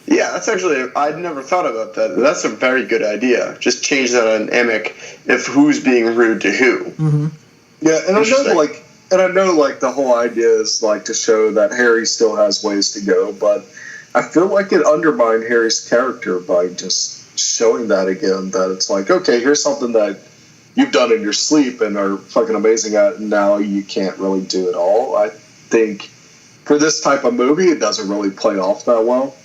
Yeah, that's actually, I'd never thought about that. That's a very good idea. Just change that dynamic if who's being rude to who. Mm-hmm. Yeah, and I know And I know, like, the whole idea is, like, to show that Harry still has ways to go, but I feel like it undermined Harry's character by just showing that again, that it's like, okay, here's something that you've done in your sleep and are fucking amazing at, and now you can't really do it all. I think for this type of movie, it doesn't really play off that well.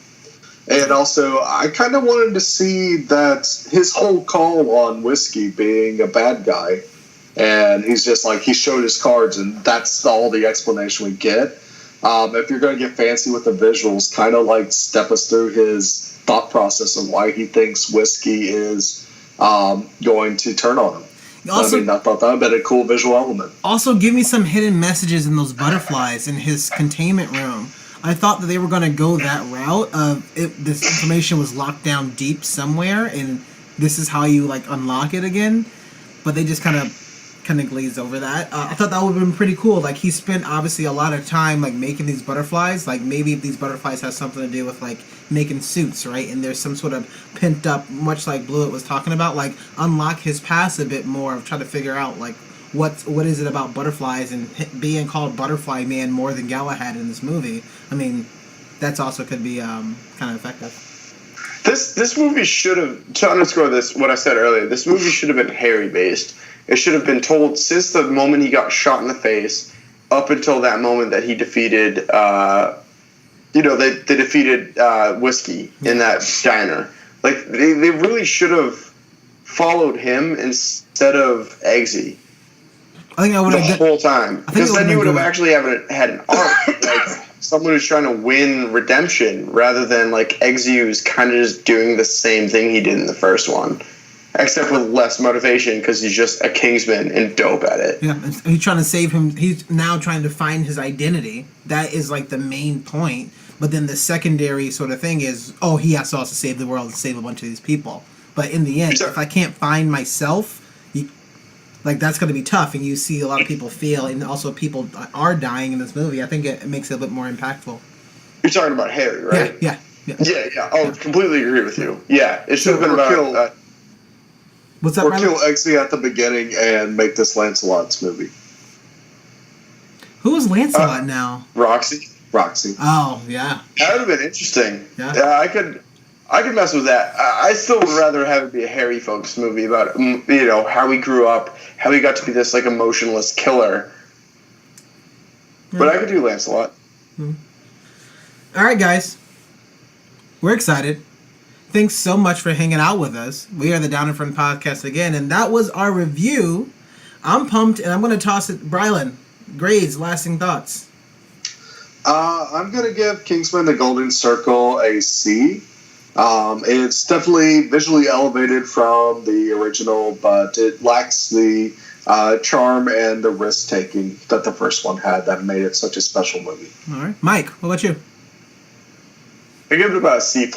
And also, I kind of wanted to see that his whole call on Whiskey being a bad guy, and he's just like, he showed his cards, and that's all the explanation we get. If you're going to get fancy with the visuals, kind of like step us through his thought process of why he thinks Whiskey is going to turn on him. Also, I thought that would have been a cool visual element. Also, give me some hidden messages in those butterflies in his containment room. I thought that they were going to go that route of this information was locked down deep somewhere, and this is how you like unlock it again. But they just kind of glazed over that. I thought that would have been pretty cool. Like, he spent obviously a lot of time like making these butterflies. Like, maybe these butterflies have something to do with like making suits, right? And there's some sort of pent up, much like Blewett was talking about, like unlock his past a bit more of trying to figure out like what is it about butterflies and being called Butterfly Man more than Galahad in this movie. I mean, that's also could be kind of effective. This movie should have, to underscore this, what I said earlier, this movie should have been Harry based. It should have been told since the moment he got shot in the face up until that moment that he defeated, they defeated Whiskey in that diner. Like, they really should have followed him instead of Eggsy. I think I would have the whole time, because then you would have actually had an arc, like someone who's trying to win redemption, rather than like Eggsy who's kind of just doing the same thing he did in the first one, except with less motivation because he's just a Kingsman and dope at it. Yeah, he's trying to save him. He's now trying to find his identity. That is like the main point. But then the secondary sort of thing is, he has to also save the world and save a bunch of these people. But in the end, if I can't find myself, that's going to be tough. And you see a lot of people feel, and also people are dying in this movie. I think it makes it a bit more impactful. You're talking about Harry, right? Yeah. Oh, completely agree with you. Yeah, it should have been about... What's that? Or kill Eggsy at the beginning and make this Lancelot's movie. Who is Lancelot now? Roxy. Oh, yeah. That would have been interesting. Yeah, I could mess with that. I still would rather have it be a Harry focused movie about how he grew up, how he got to be this like emotionless killer. Yeah. But I could do Lancelot. Mm. All right, guys. We're excited. Thanks so much for hanging out with us. We are the Down in Front Podcast again, and that was our review. I'm pumped, and I'm going to toss it. Brylan, grades, lasting thoughts. I'm going to give Kingsman: The Golden Circle a C. It's definitely visually elevated from the original, but it lacks the charm and the risk-taking that the first one had that made it such a special movie. All right. Mike, what about you? I give it about a C+.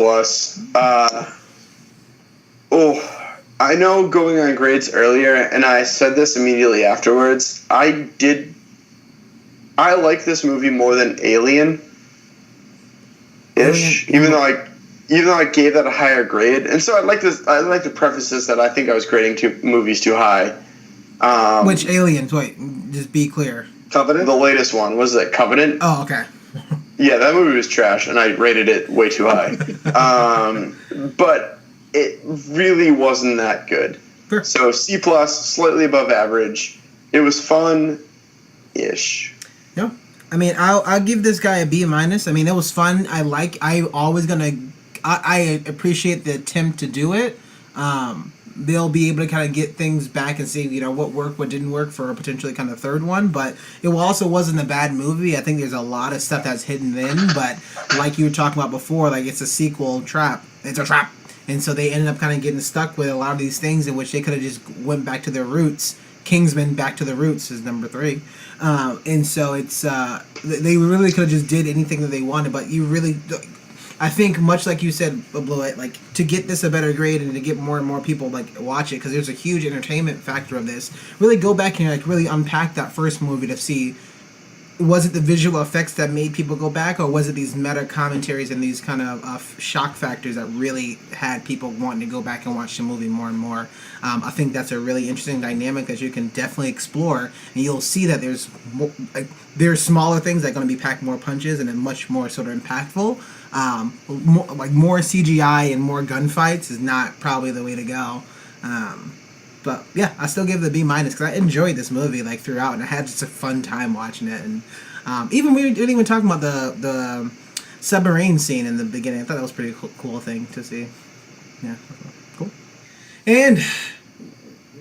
I know going on grades earlier, and I said this immediately afterwards, I like this movie more than Alien-ish, even though I gave that a higher grade. And so I'd like to preface this that I think I was grading movies too high. Which Aliens? Wait, just be clear. Covenant? The latest one. Was it Covenant? Oh, okay. Yeah, that movie was trash, and I rated it way too high. But it really wasn't that good. Sure. So C+, slightly above average. It was fun-ish. Yeah. I mean, I'll give this guy a B-. I mean, it was fun. I appreciate the attempt to do it. They'll be able to kind of get things back and see, what worked, what didn't work for a potentially kind of third one. But it also wasn't a bad movie. I think there's a lot of stuff that's hidden in. But like you were talking about before, like it's a sequel trap. It's a trap. And so they ended up kind of getting stuck with a lot of these things in which they could have just went back to their roots. Kingsman: Back to the Roots is number 3. And so it's they really could have just did anything that they wanted. But you really... I think, much like you said, Blewett, like, to get this a better grade and to get more and more people, like, watch it, because there's a huge entertainment factor of this, really go back and, like, really unpack that first movie to see was it the visual effects that made people go back, or was it these meta commentaries and these kind of shock factors that really had people wanting to go back and watch the movie more and more? I think that's a really interesting dynamic that you can definitely explore, and you'll see that there's smaller things that are going to be packed more punches and then much more sort of impactful. More CGI and more gunfights is not probably the way to go. But yeah, I still give it a B- because I enjoyed this movie throughout, and I had just a fun time watching it. And even we didn't even talk about the submarine scene in the beginning. I thought that was a pretty cool thing to see. Yeah, cool. And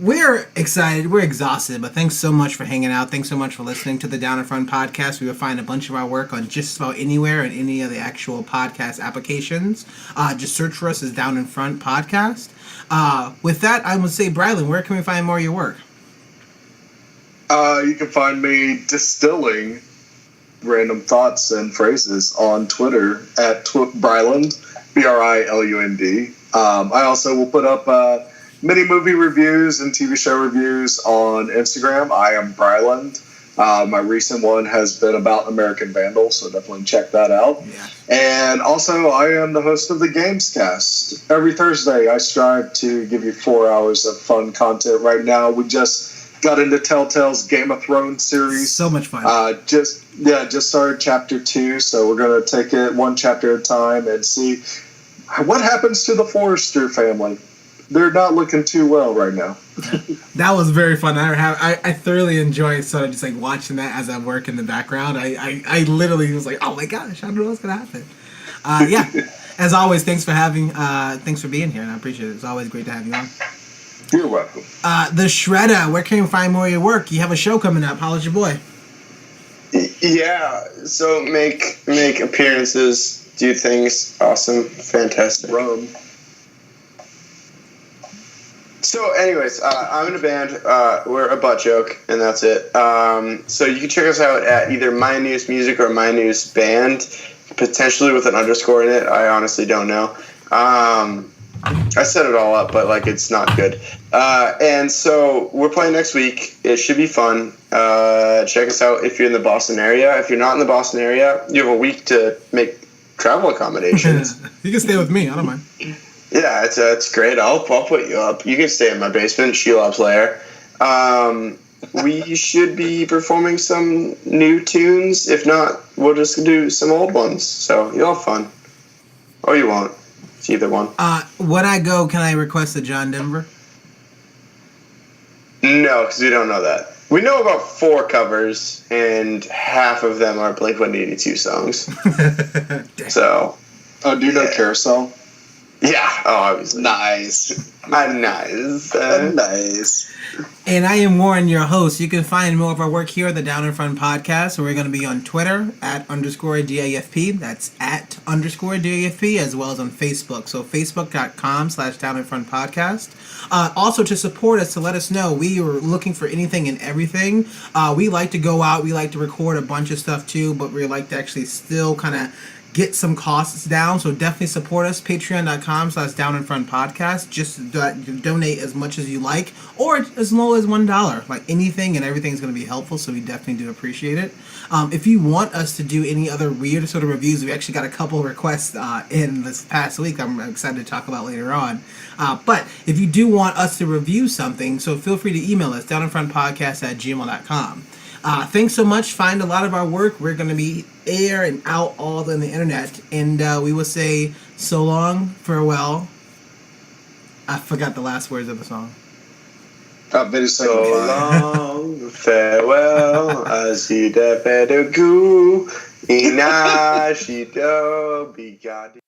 we're excited. We're exhausted, but thanks so much for hanging out. Thanks so much for listening to the Down in Front podcast. We will find a bunch of our work on just about anywhere and any of the actual podcast applications. Just search for us as Down in Front podcast. With that, I would say, Brylan, where can we find more of your work? You can find me distilling random thoughts and phrases on Twitter at Bryland, BRILUND. I also will put up mini movie reviews and TV show reviews on Instagram. I am Bryland. My recent one has been about American Vandal, so definitely check that out. Yeah. And also, I am the host of the Gamescast. Every Thursday, I strive to give you 4 hours of fun content. Right now, we just got into Telltale's Game of Thrones series. So much fun. Just started chapter 2, so we're going to take it one chapter at a time and see what happens to the Forrester family. They're not looking too well right now. That was very fun. I thoroughly enjoyed sort of just watching that as I work in the background. I literally was like, oh my gosh, I don't know what's gonna happen. Yeah. As always, thanks for being here, and I appreciate it. It's always great to have you on. You're welcome. The Shredder, where can you find more of your work? You have a show coming up. How's your boy? Yeah. So make appearances, do things. Awesome, fantastic. Rome. So, anyways, I'm in a band. We're a butt joke, and that's it. So you can check us out at either My News Music or My News Band, potentially with an underscore in it. I honestly don't know. I set it all up, but it's not good. And so we're playing next week. It should be fun. Check us out if you're in the Boston area. If you're not in the Boston area, you have a week to make travel accommodations. You can stay with me. I don't mind. Yeah, it's great. I'll put you up. You can stay in my basement, Shelob's lair. We should be performing some new tunes. If not, we'll just do some old ones. So you'll have fun. Or you won't. It's either one. When I go, can I request a John Denver? No, because we don't know that. We know about 4 covers, and half of them are Blink-182 songs. So. Do you know Carousel? Yeah. Oh, obviously. Nice. Nice. Nice. And I am Warren, your host. You can find more of our work here at the Down in Front podcast. We're going to be on Twitter at _DAFP. That's at _DAFP, as well as on Facebook. So facebook.com/Down in Front podcast. Also, to support us, to let us know, we are looking for anything and everything. We like to go out. We like to record a bunch of stuff too, but we like to actually still kind of get some costs down, so definitely support us. Patreon.com/Down in Front podcast. Just donate as much as you like, or as low as $1. Anything and everything is going to be helpful, so we definitely do appreciate it. If you want us to do any other weird sort of reviews, we actually got a couple of requests in this past week I'm excited to talk about later on. But if you do want us to review something, so feel free to email us, downinfrontpodcast@gmail.com. Thanks so much. Find a lot of our work. We're going to be air and out all on the internet. And we will say so long, farewell. I forgot the last words of the song. So long, farewell, asida pedagu, inashido bigadi.